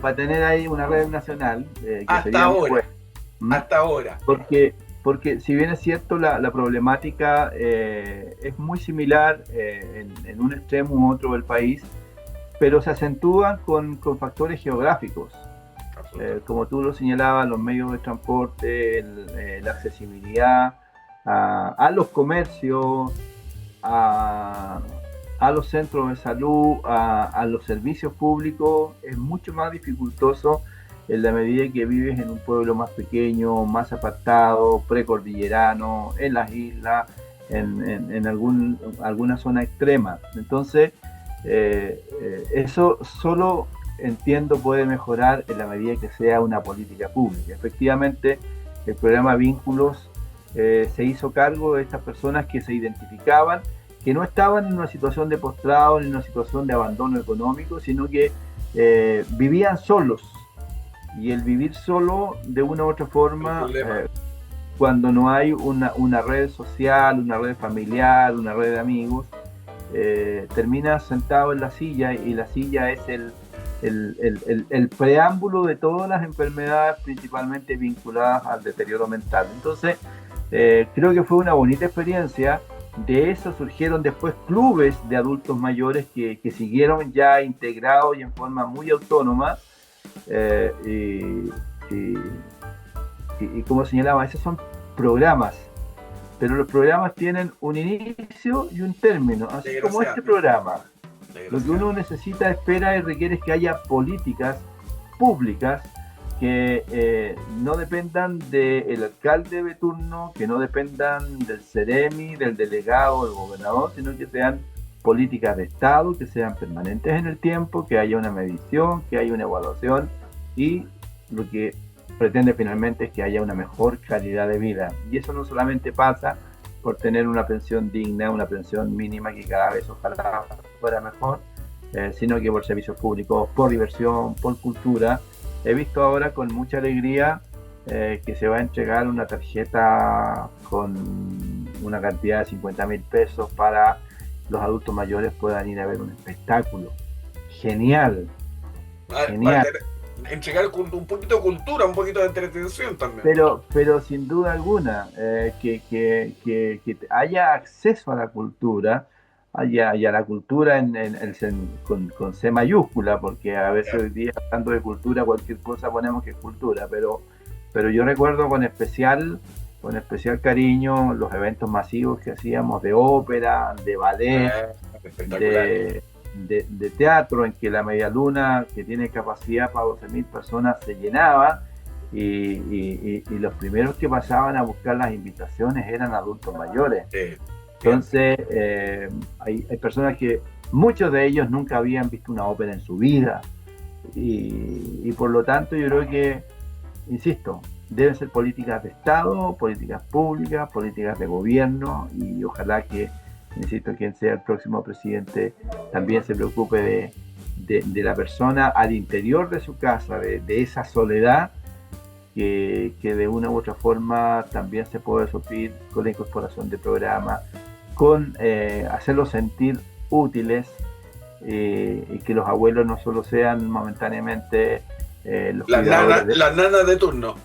para tener ahí una red nacional. Hasta ahora. Hasta ahora. Porque si bien es cierto, la problemática es muy similar en un extremo u otro del país, pero se acentúan con factores geográficos. Como tú lo señalabas, los medios de transporte, la accesibilidad a los comercios, a los centros de salud, a los servicios públicos, es mucho más dificultoso en la medida que vives en un pueblo más pequeño, más apartado, precordillerano, en las islas, en alguna zona extrema. Entonces, eso solo entiendo puede mejorar en la medida que sea una política pública. Efectivamente, el programa Vínculos se hizo cargo de estas personas que se identificaban, que no estaban en una situación de postrado, en una situación de abandono económico, sino que vivían solos. Y el vivir solo, de una u otra forma, cuando no hay una red social, una red familiar, una red de amigos, termina sentado en la silla, y la silla es el preámbulo de todas las enfermedades, principalmente vinculadas al deterioro mental. Entonces, creo que fue una bonita experiencia. De eso surgieron después clubes de adultos mayores que siguieron ya integrados y en forma muy autónoma. Y como señalaba, esos son programas, pero los programas tienen un inicio y un término, así como este programa. Lo que uno necesita, espera y requiere es que haya políticas públicas que no dependan del alcalde de turno, que no dependan del CEREMI, del delegado, del gobernador, sino que sean políticas de Estado, que sean permanentes en el tiempo, que haya una medición, que haya una evaluación, y lo que pretende finalmente es que haya una mejor calidad de vida. Y eso no solamente pasa por tener una pensión digna, una pensión mínima que cada vez ojalá fuera mejor, sino que por servicios públicos, por diversión, por cultura, he visto ahora con mucha alegría que se va a entregar una tarjeta con una cantidad de 50.000 pesos para los adultos mayores puedan ir a ver un espectáculo. Genial, Para genial. entregar un poquito de cultura, un poquito de entretención también. Pero sin duda alguna, que haya acceso a la cultura, y a la cultura con C mayúscula, porque a veces hoy día hablando de cultura, cualquier cosa ponemos que es cultura, pero yo recuerdo con especial cariño los eventos masivos que hacíamos de ópera, de ballet, Espectacular. de teatro, en que la Media Luna, que tiene capacidad para 12.000 personas, se llenaba y los primeros que pasaban a buscar las invitaciones eran adultos mayores. Entonces, hay personas que, muchos de ellos nunca habían visto una ópera en su vida y por lo tanto yo creo que, insisto, deben ser políticas de Estado, políticas públicas, políticas de gobierno y ojalá que, insisto, quien sea el próximo presidente también se preocupe de la persona al interior de su casa, de esa soledad que de una u otra forma también se puede suplir con la incorporación de programas, con hacerlos sentir útiles y que los abuelos no solo sean momentáneamente los cuidadores Las nanas de turno.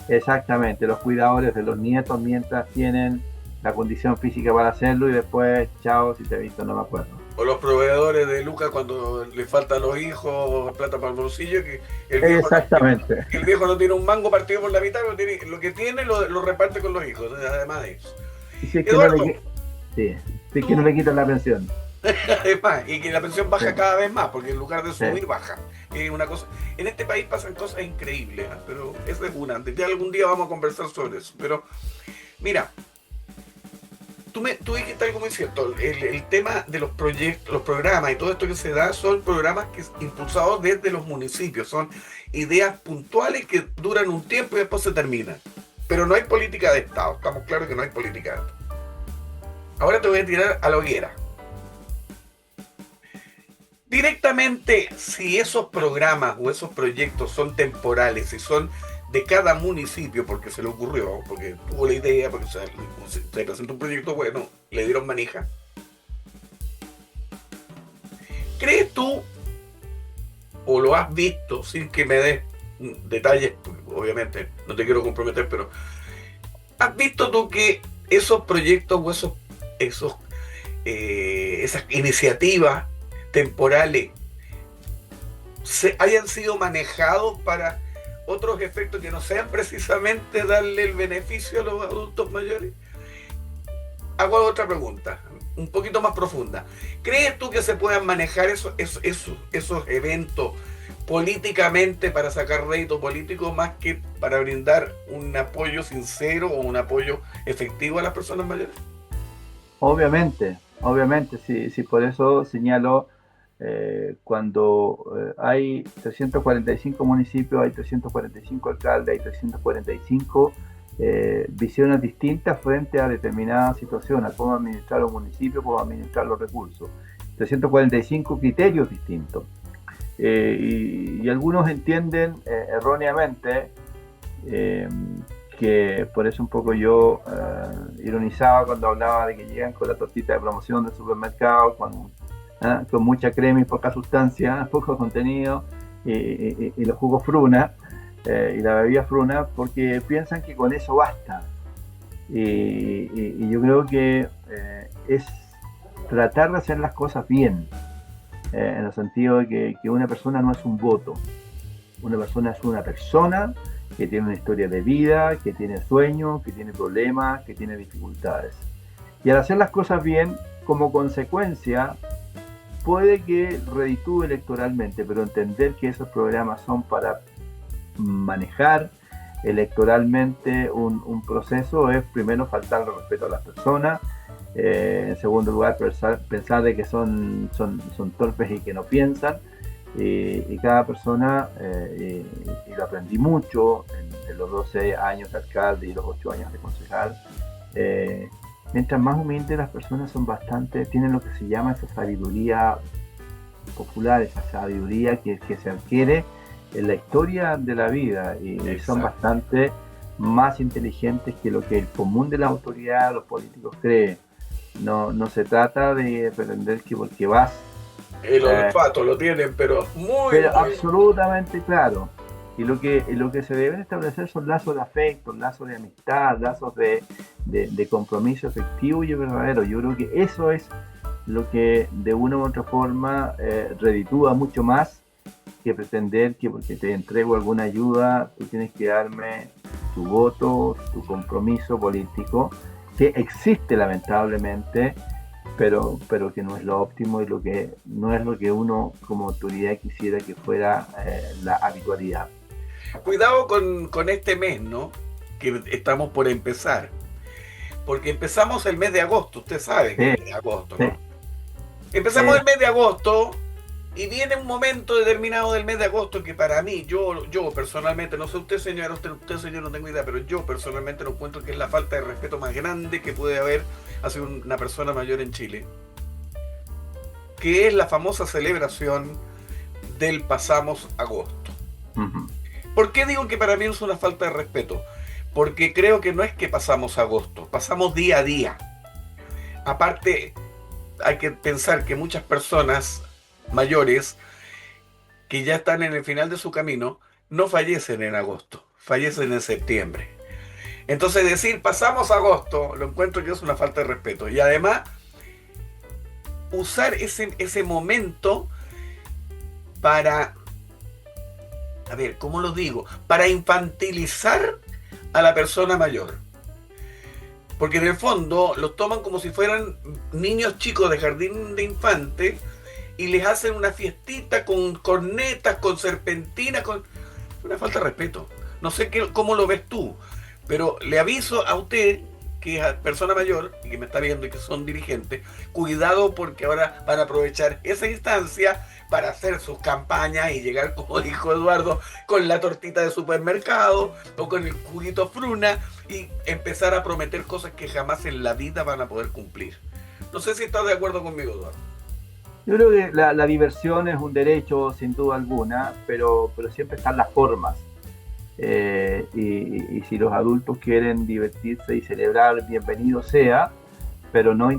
Exactamente, los cuidadores de los nietos mientras tienen la condición física para hacerlo y después, chao, si te he visto no me acuerdo. O los proveedores de Lucas cuando le faltan a los hijos plata para el bolsillo, que el viejo, Exactamente. el viejo no tiene un mango partido por la mitad, lo que tiene lo reparte con los hijos, además de eso. Y si es que Eduardo, si es que no le quitan la pensión. es más, y que la pensión baja cada vez más, porque en lugar de subir, baja. Es una cosa. En este país pasan cosas increíbles, ¿eh? Pero esa es una. Ya algún día vamos a conversar sobre eso. Pero, mira, tú dijiste algo muy cierto. El tema de los proyectos, los programas y todo esto que se da son programas impulsados desde los municipios. Son ideas puntuales que duran un tiempo y después se terminan. Pero no hay política de Estado. Estamos claros que no hay política de Estado. Ahora te voy a tirar a la hoguera. Directamente, si esos programas o esos proyectos son temporales, si son de cada municipio, porque se le ocurrió, porque tuvo la idea, porque se presentó un proyecto bueno, le dieron manija. ¿Crees tú, o lo has visto, sin que me des detalles, porque obviamente no te quiero comprometer, pero has visto tú que esos proyectos o esas iniciativas temporales hayan sido manejados para otros efectos que no sean precisamente darle el beneficio a los adultos mayores? Hago otra pregunta, un poquito más profunda. ¿Crees tú que se puedan manejar esos eventos políticamente para sacar rédito político más que para brindar un apoyo sincero o un apoyo efectivo a las personas mayores? Obviamente, sí, por eso señalo cuando hay 345 municipios, hay 345 alcaldes, hay 345 visiones distintas frente a determinadas situaciones, cómo administrar un municipio, cómo administrar los recursos, 345 criterios distintos. Y algunos entienden erróneamente que por eso un poco yo ironizaba cuando hablaba de que llegan con la tortita de promoción del supermercado, con mucha crema y poca sustancia, poco contenido, y los jugos Fruna, y la bebida Fruna, porque piensan que con eso basta. Y yo creo que es tratar de hacer las cosas bien, en el sentido de que una persona no es un voto, una persona es una persona que tiene una historia de vida, que tiene sueños, que tiene problemas, que tiene dificultades. Y al hacer las cosas bien, como consecuencia, puede que reditúe electoralmente, pero entender que esos programas son para manejar electoralmente un proceso es primero faltarle respeto a las personas, en segundo lugar pensar de que son torpes y que no piensan, y cada persona, y lo aprendí mucho en los 12 años de alcalde y los 8 años de concejal, mientras más humildes las personas son tienen lo que se llama esa sabiduría popular, esa sabiduría que se adquiere en la historia de la vida y son Exacto. bastante más inteligentes que lo que el común de las autoridades, los políticos creen. No se trata de pretender que porque vas, El eh, olfato lo tienen, pero muy, pero muy... absolutamente claro. Y lo que se deben establecer son lazos de afecto, lazos de amistad, lazos de compromiso efectivo y verdadero. Yo creo que eso es lo que de una u otra forma reditúa mucho más que pretender que porque te entrego alguna ayuda, tú tienes que darme tu voto, tu compromiso político, que existe lamentablemente, pero que no es lo óptimo y lo que no es lo que uno como autoridad quisiera que fuera la habitualidad. Cuidado con este mes, ¿no? Que estamos por empezar. Porque empezamos el mes de agosto, usted sabe que Sí, es el mes de agosto, sí, ¿no? Empezamos eh, el mes de agosto y viene un momento determinado del mes de agosto que para mí, yo personalmente, no sé usted señor, usted señor no tengo idea, pero yo personalmente lo encuentro que es la falta de respeto más grande que puede haber hacia una persona mayor en Chile, que es la famosa celebración del pasamos agosto. ujú, ¿Por qué digo que para mí es una falta de respeto? Porque creo que no es que pasamos agosto, pasamos día a día. Aparte, hay que pensar que muchas personas mayores que ya están en el final de su camino no fallecen en agosto, fallecen en septiembre. Entonces decir pasamos agosto lo encuentro que es una falta de respeto. Y además usar ese momento para, a ver, ¿cómo lo digo? Para infantilizar a la persona mayor. Porque en el fondo los toman como si fueran niños chicos de jardín de infantes y les hacen una fiestita con cornetas, con serpentinas, con una falta de respeto. No sé cómo lo ves tú, pero le aviso a usted que es persona mayor y que me está viendo y que son dirigentes, cuidado porque ahora van a aprovechar esa instancia para hacer sus campañas y llegar, como dijo Eduardo, con la tortita de supermercado o con el juguito fruna y empezar a prometer cosas que jamás en la vida van a poder cumplir. No sé si estás de acuerdo conmigo, Eduardo. yo creo que la diversión es un derecho sin duda alguna, pero siempre están las formas. Y si los adultos quieren divertirse y celebrar, bienvenido sea, pero no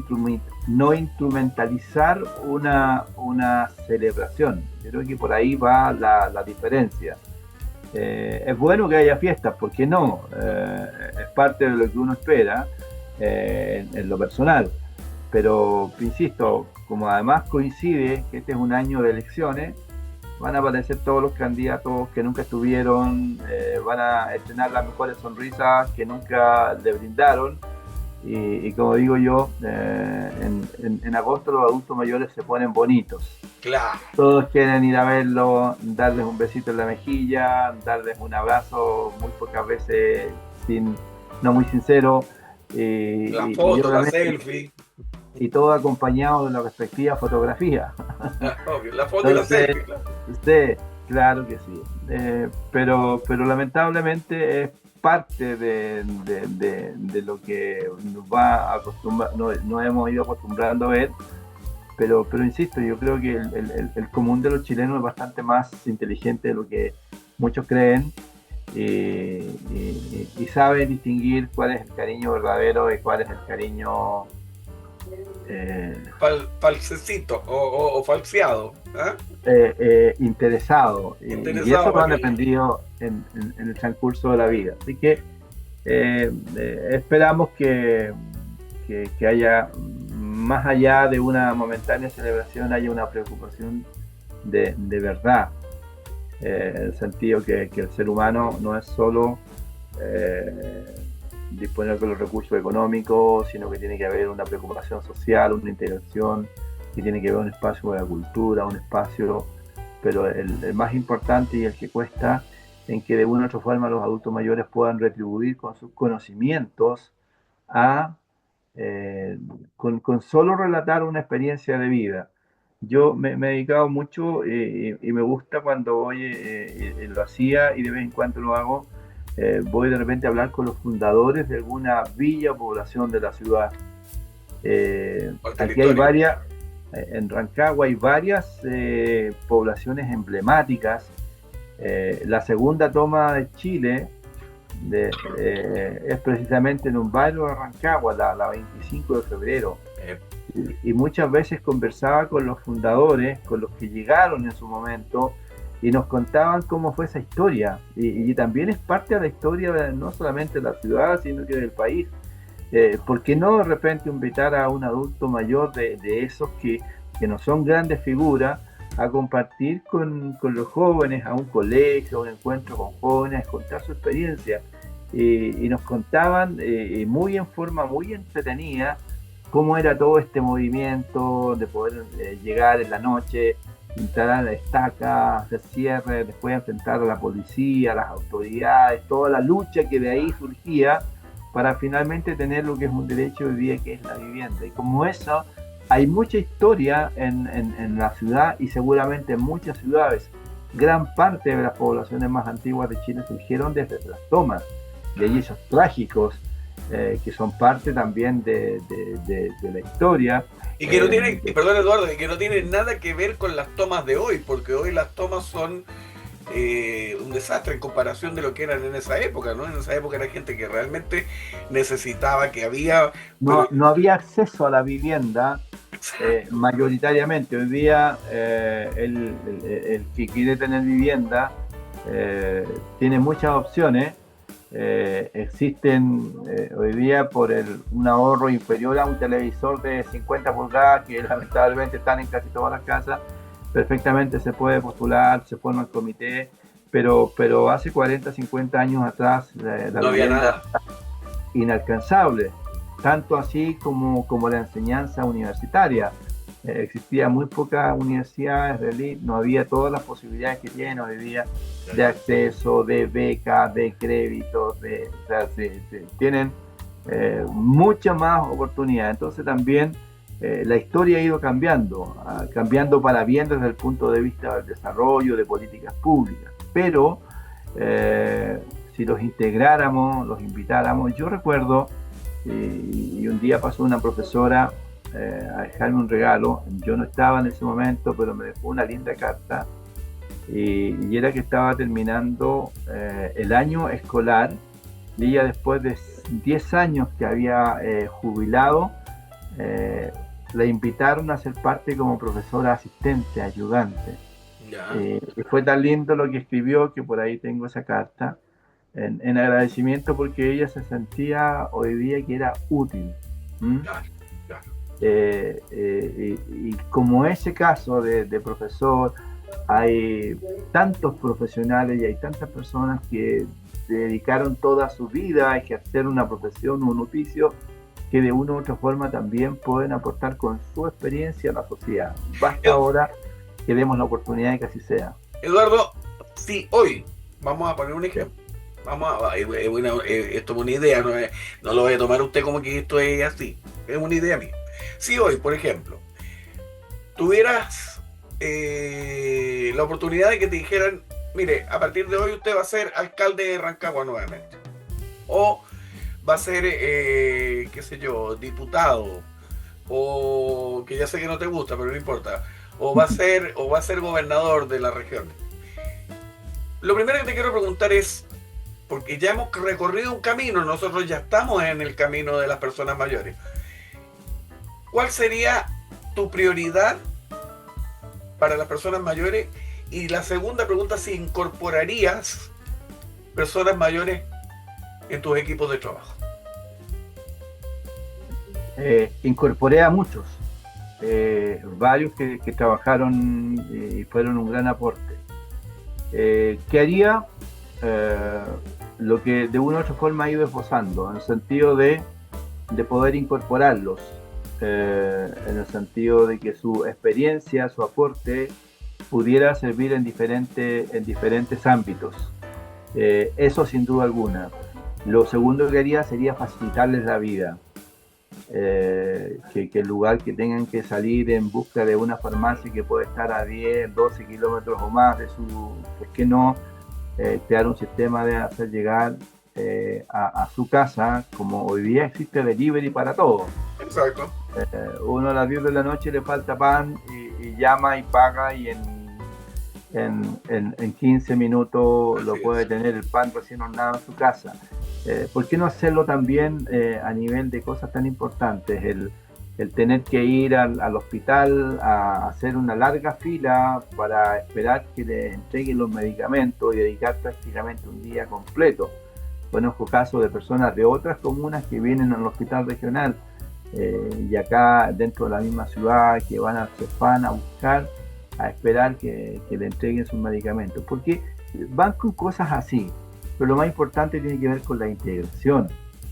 instrumentalizar una celebración. Yo creo que por ahí va la diferencia. Es bueno que haya fiestas, ¿por qué no? Es parte de lo que uno espera en lo personal. Pero, insisto, como además coincide que este es un año de elecciones, van a aparecer todos los candidatos que nunca estuvieron, van a estrenar las mejores sonrisas que nunca le brindaron. Y como digo yo, en agosto los adultos mayores se ponen bonitos. Claro. Todos quieren ir a verlo, darles un besito en la mejilla, darles un abrazo muy pocas veces no muy sincero. La Y foto, la obviamente, selfie. y todo acompañado de la respectiva fotografía. Obvio, la foto y la Entonces, selfie, claro. sí, claro que sí. Pero lamentablemente es parte de lo que nos hemos ido acostumbrando a ver. Pero insisto, yo creo que el común de los chilenos es bastante más inteligente de lo que muchos creen y sabe distinguir cuál es el cariño verdadero y cuál es el cariño Falsecito o falseado. ¿Ah? interesado. Y Interesado eso lo para han aquello. aprendido en el transcurso de la vida. Así que esperamos que haya, más allá de una momentánea celebración, haya una preocupación de verdad. En el sentido que el ser humano no es solo disponer de los recursos económicos, sino que tiene que haber una preocupación social, una integración, que tiene que haber un espacio de la cultura, un espacio, pero el más importante y el que cuesta, en que de una u otra forma los adultos mayores puedan retribuir con sus conocimientos a con solo relatar una experiencia de vida. Yo me he dedicado mucho y me gusta cuando voy, lo hacía y de vez en cuando lo hago, voy de repente a hablar con los fundadores de alguna villa o población de la ciudad. Parte de la Aquí hay historia. varias, en Rancagua hay varias poblaciones emblemáticas La segunda toma de Chile es precisamente en un barrio de Rancagua, la 25 de febrero. Y muchas veces conversaba con los fundadores, con los que llegaron en su momento, y nos contaban cómo fue esa historia. Y también es parte de la historia no solamente de la ciudad, sino que del país. ¿Por qué no de repente invitar a un adulto mayor de esos que no son grandes figuras a compartir con los jóvenes, a un colegio, a un encuentro con jóvenes, contar su experiencia? Y nos contaban muy en forma muy entretenida cómo era todo este movimiento de poder llegar en la noche, instalar la estaca, hacer cierre, después enfrentar a la policía, a las autoridades, toda la lucha que de ahí surgía para finalmente tener lo que es un derecho hoy día, que es la vivienda. Y como eso, hay mucha historia en la ciudad y seguramente en muchas ciudades. Gran parte de las poblaciones más antiguas de Chile surgieron desde las tomas, de ahí esos trágicos que son parte también de la historia. Y que no tienen, perdón Eduardo, y que no tienen nada que ver con las tomas de hoy, porque hoy las tomas son un desastre en comparación de lo que eran en esa época, ¿no? En esa época era gente que realmente necesitaba, que había... No había acceso a la vivienda mayoritariamente. Hoy día el que quiere tener vivienda tiene muchas opciones. Existen hoy día por un ahorro inferior a un televisor de 50 pulgadas que lamentablemente están en casi todas las casas. Perfectamente se puede postular, se forma el comité, pero hace 40, 50 años atrás la no había nada, inalcanzable, tanto así como la enseñanza universitaria. Existía muy pocas universidades de élite, no había todas las posibilidades que tienen hoy día de acceso, de becas, de créditos, o sea, tienen mucha más oportunidad. Entonces también la historia ha ido cambiando para bien desde el punto de vista del desarrollo de políticas públicas. Pero si los integráramos, los invitáramos, yo recuerdo, y un día pasó una profesora a dejarme un regalo. Yo no estaba en ese momento, pero me dejó una linda carta, y era que estaba terminando el año escolar, y ella, después de 10 años que había jubilado, la invitaron a ser parte como profesora asistente, ayudante. Y fue tan lindo lo que escribió, que por ahí tengo esa carta, en agradecimiento, porque ella se sentía hoy día que era útil. Claro, claro. Y como ese caso de profesor, hay tantos profesionales y hay tantas personas que dedicaron toda su vida a ejercer una profesión o un oficio, que de una u otra forma también pueden aportar con su experiencia a la sociedad. Basta ahora que demos la oportunidad de que así sea. Eduardo, si hoy, vamos a poner un ejemplo, esto es una idea, no lo voy a tomar usted como que esto es así, es una idea mía. Si hoy, por ejemplo, tuvieras la oportunidad de que te dijeran, mire, a partir de hoy usted va a ser alcalde de Rancagua nuevamente, o va a ser, qué sé yo, diputado, o que ya sé que no te gusta, pero no importa, o va a ser gobernador de la región. Lo primero que te quiero preguntar es, porque ya hemos recorrido un camino, nosotros ya estamos en el camino de las personas mayores, ¿cuál sería tu prioridad para las personas mayores? Y la segunda pregunta, si incorporarías personas mayores en tus equipos de trabajo. Incorporé a muchos, varios que trabajaron y fueron un gran aporte. ¿Qué haría? Lo que de una u otra forma ha ido esbozando, en el sentido de poder incorporarlos, en el sentido de que su experiencia, su aporte pudiera servir en diferentes ámbitos. Eso sin duda alguna. Lo segundo que haría sería facilitarles la vida. Que el lugar que tengan que salir en busca de una farmacia que puede estar a 10, 12 kilómetros o más de su... ¿Por qué no crear un sistema de hacer llegar a su casa, como hoy día existe delivery para todo? Exacto. Uno a las 10 de la noche le falta pan y llama y paga, y en 15 minutos lo Así puede es. tener el pan recién hornado en su casa. ¿Por qué no hacerlo también a nivel de cosas tan importantes? El tener que ir al hospital a hacer una larga fila para esperar que le entreguen los medicamentos y dedicar prácticamente un día completo. Conozco casos de personas de otras comunas que vienen al hospital regional y acá dentro de la misma ciudad que se van a buscar, a esperar que le entreguen sus medicamentos. Porque van con cosas así, pero lo más importante tiene que ver con la integración.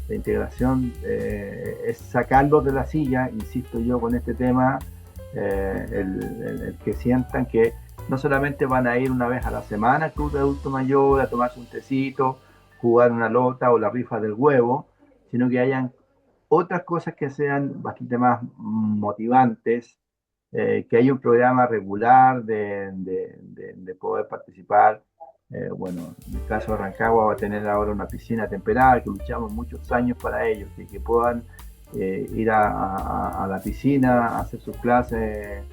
La integración es sacarlos de la silla, insisto yo con este tema, el que sientan que no solamente van a ir una vez a la semana al club de adulto mayor a tomarse un tecito, jugar una lota o la rifa del huevo, sino que hayan otras cosas que sean bastante más motivantes, que haya un programa regular de poder participar. Bueno, en el caso de Rancagua va a tener ahora una piscina temperada, que luchamos muchos años para ello, que puedan ir a la piscina, hacer sus clases,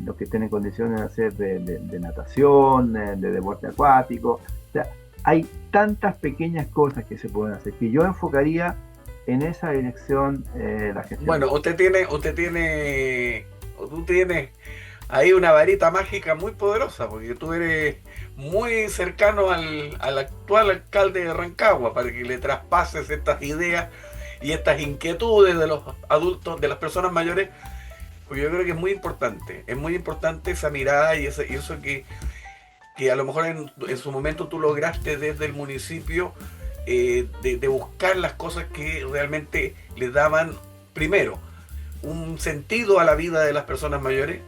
los que estén en condiciones de hacer de natación, de deporte acuático. O sea, hay tantas pequeñas cosas que se pueden hacer que yo enfocaría en esa dirección la gestión. Bueno, tú tienes ahí una varita mágica muy poderosa, porque tú eres muy cercano al actual alcalde de Rancagua para que le traspases estas ideas y estas inquietudes de los adultos, de las personas mayores, porque yo creo que es muy importante esa mirada y eso que a lo mejor en su momento tú lograste desde el municipio de buscar las cosas que realmente le daban, primero, un sentido a la vida de las personas mayores,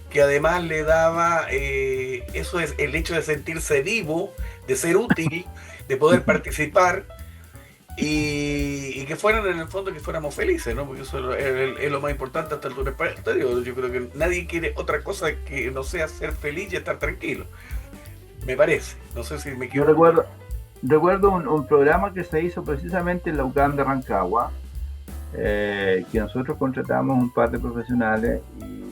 que además le daba, eso es el hecho de sentirse vivo, de ser útil, de poder participar y que fueran en el fondo que fuéramos felices, ¿no? Porque eso es lo más importante hasta el altura del estadio. Yo creo que nadie quiere otra cosa que no sea ser feliz y estar tranquilo. Me parece, no sé si me Yo equivoco. recuerdo un programa que se hizo precisamente en la UCAM de Rancagua, que nosotros contratamos un par de profesionales y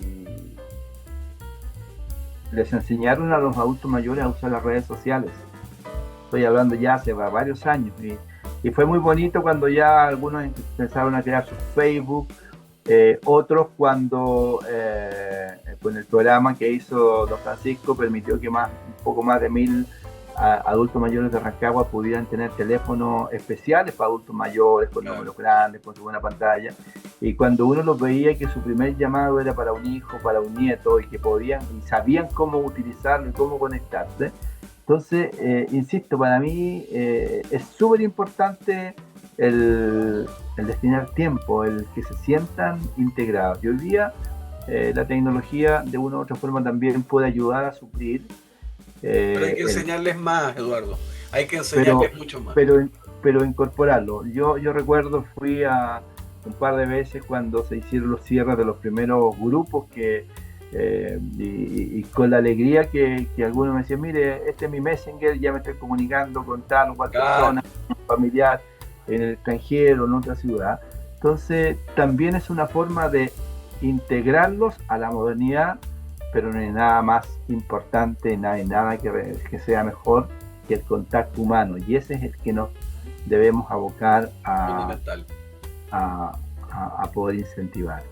les enseñaron a los adultos mayores a usar las redes sociales. Estoy hablando ya hace varios años y fue muy bonito cuando ya algunos empezaron a crear su Facebook, otros cuando con el programa que hizo don Francisco permitió que un poco más de 1000 adultos mayores de Rancagua pudieran tener teléfonos especiales para adultos mayores, con números grandes, con su buena pantalla. Y cuando uno los veía que su primer llamado era para un hijo, para un nieto, y que podían y sabían cómo utilizarlo y cómo conectarse. Entonces, insisto, para mí es súper importante el destinar tiempo, el que se sientan integrados. Y hoy día la tecnología de una u otra forma también puede ayudar a suplir. Pero hay que El, enseñarles más, Eduardo. Hay que pero, enseñarles mucho más. pero incorporarlo. Yo recuerdo, fui a un par de veces cuando se hicieron los cierres de los primeros grupos y con la alegría que algunos me decían, mire, este es mi Messenger, ya me estoy comunicando con tal o cual persona, familiar, en el extranjero, en otra ciudad. Entonces, también es una forma de integrarlos a la modernidad, pero no hay nada más importante, no hay nada que sea mejor que el contacto humano, y ese es el que nos debemos abocar a poder incentivar.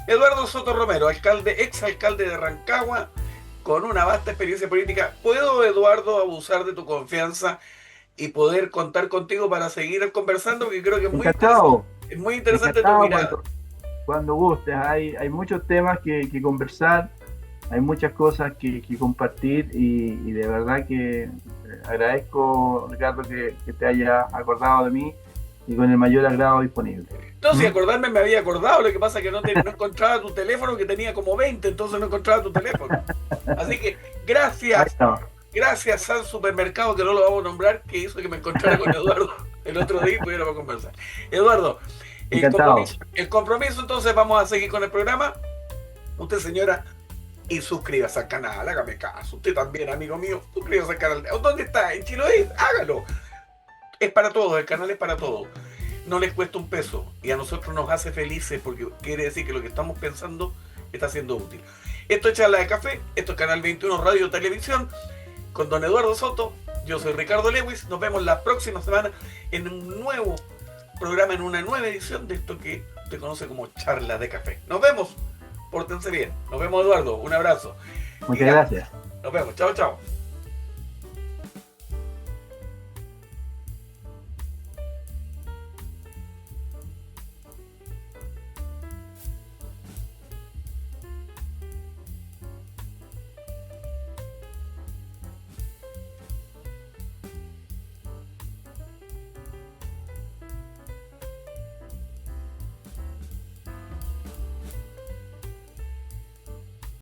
Eduardo Soto Romero, ex alcalde de Rancagua, con una vasta experiencia política. ¿Puedo, Eduardo, abusar de tu confianza y poder contar contigo para seguir conversando? Porque creo que Encantado, es muy interesante tu encantado mirada. cuando gustes. Hay muchos temas que conversar, hay muchas cosas que compartir y de verdad que agradezco, Ricardo, que te hayas acordado de mí y con el mayor agrado disponible. Entonces, si acordarme me había acordado, lo que pasa es que no encontraba tu teléfono, que tenía como 20, entonces no encontraba tu teléfono. Así que gracias, gracias San Supermercado, que no lo vamos a nombrar, que hizo que me encontrara con Eduardo el otro día y pudiéramos conversar. Eduardo, Encantado. El compromiso, entonces vamos a seguir con el programa. Usted, señora, y suscríbase al canal, hágame caso. Usted también, amigo mío, suscríbase al canal. ¿Dónde está? En Chiloé, hágalo. Es para todos, el canal es para todos. No les cuesta un peso y a nosotros nos hace felices porque quiere decir que lo que estamos pensando está siendo útil. Esto es Charla de Café, esto es Canal 21 Radio Televisión, con don Eduardo Soto. Yo soy Ricardo Lewis. Nos vemos la próxima semana en un nuevo programa, en una nueva edición de esto que se conoce como Charla de Café. Nos vemos. Pórtense bien. Nos vemos, Eduardo. Un abrazo. Muchas gracias. Nos vemos. Chao, chao.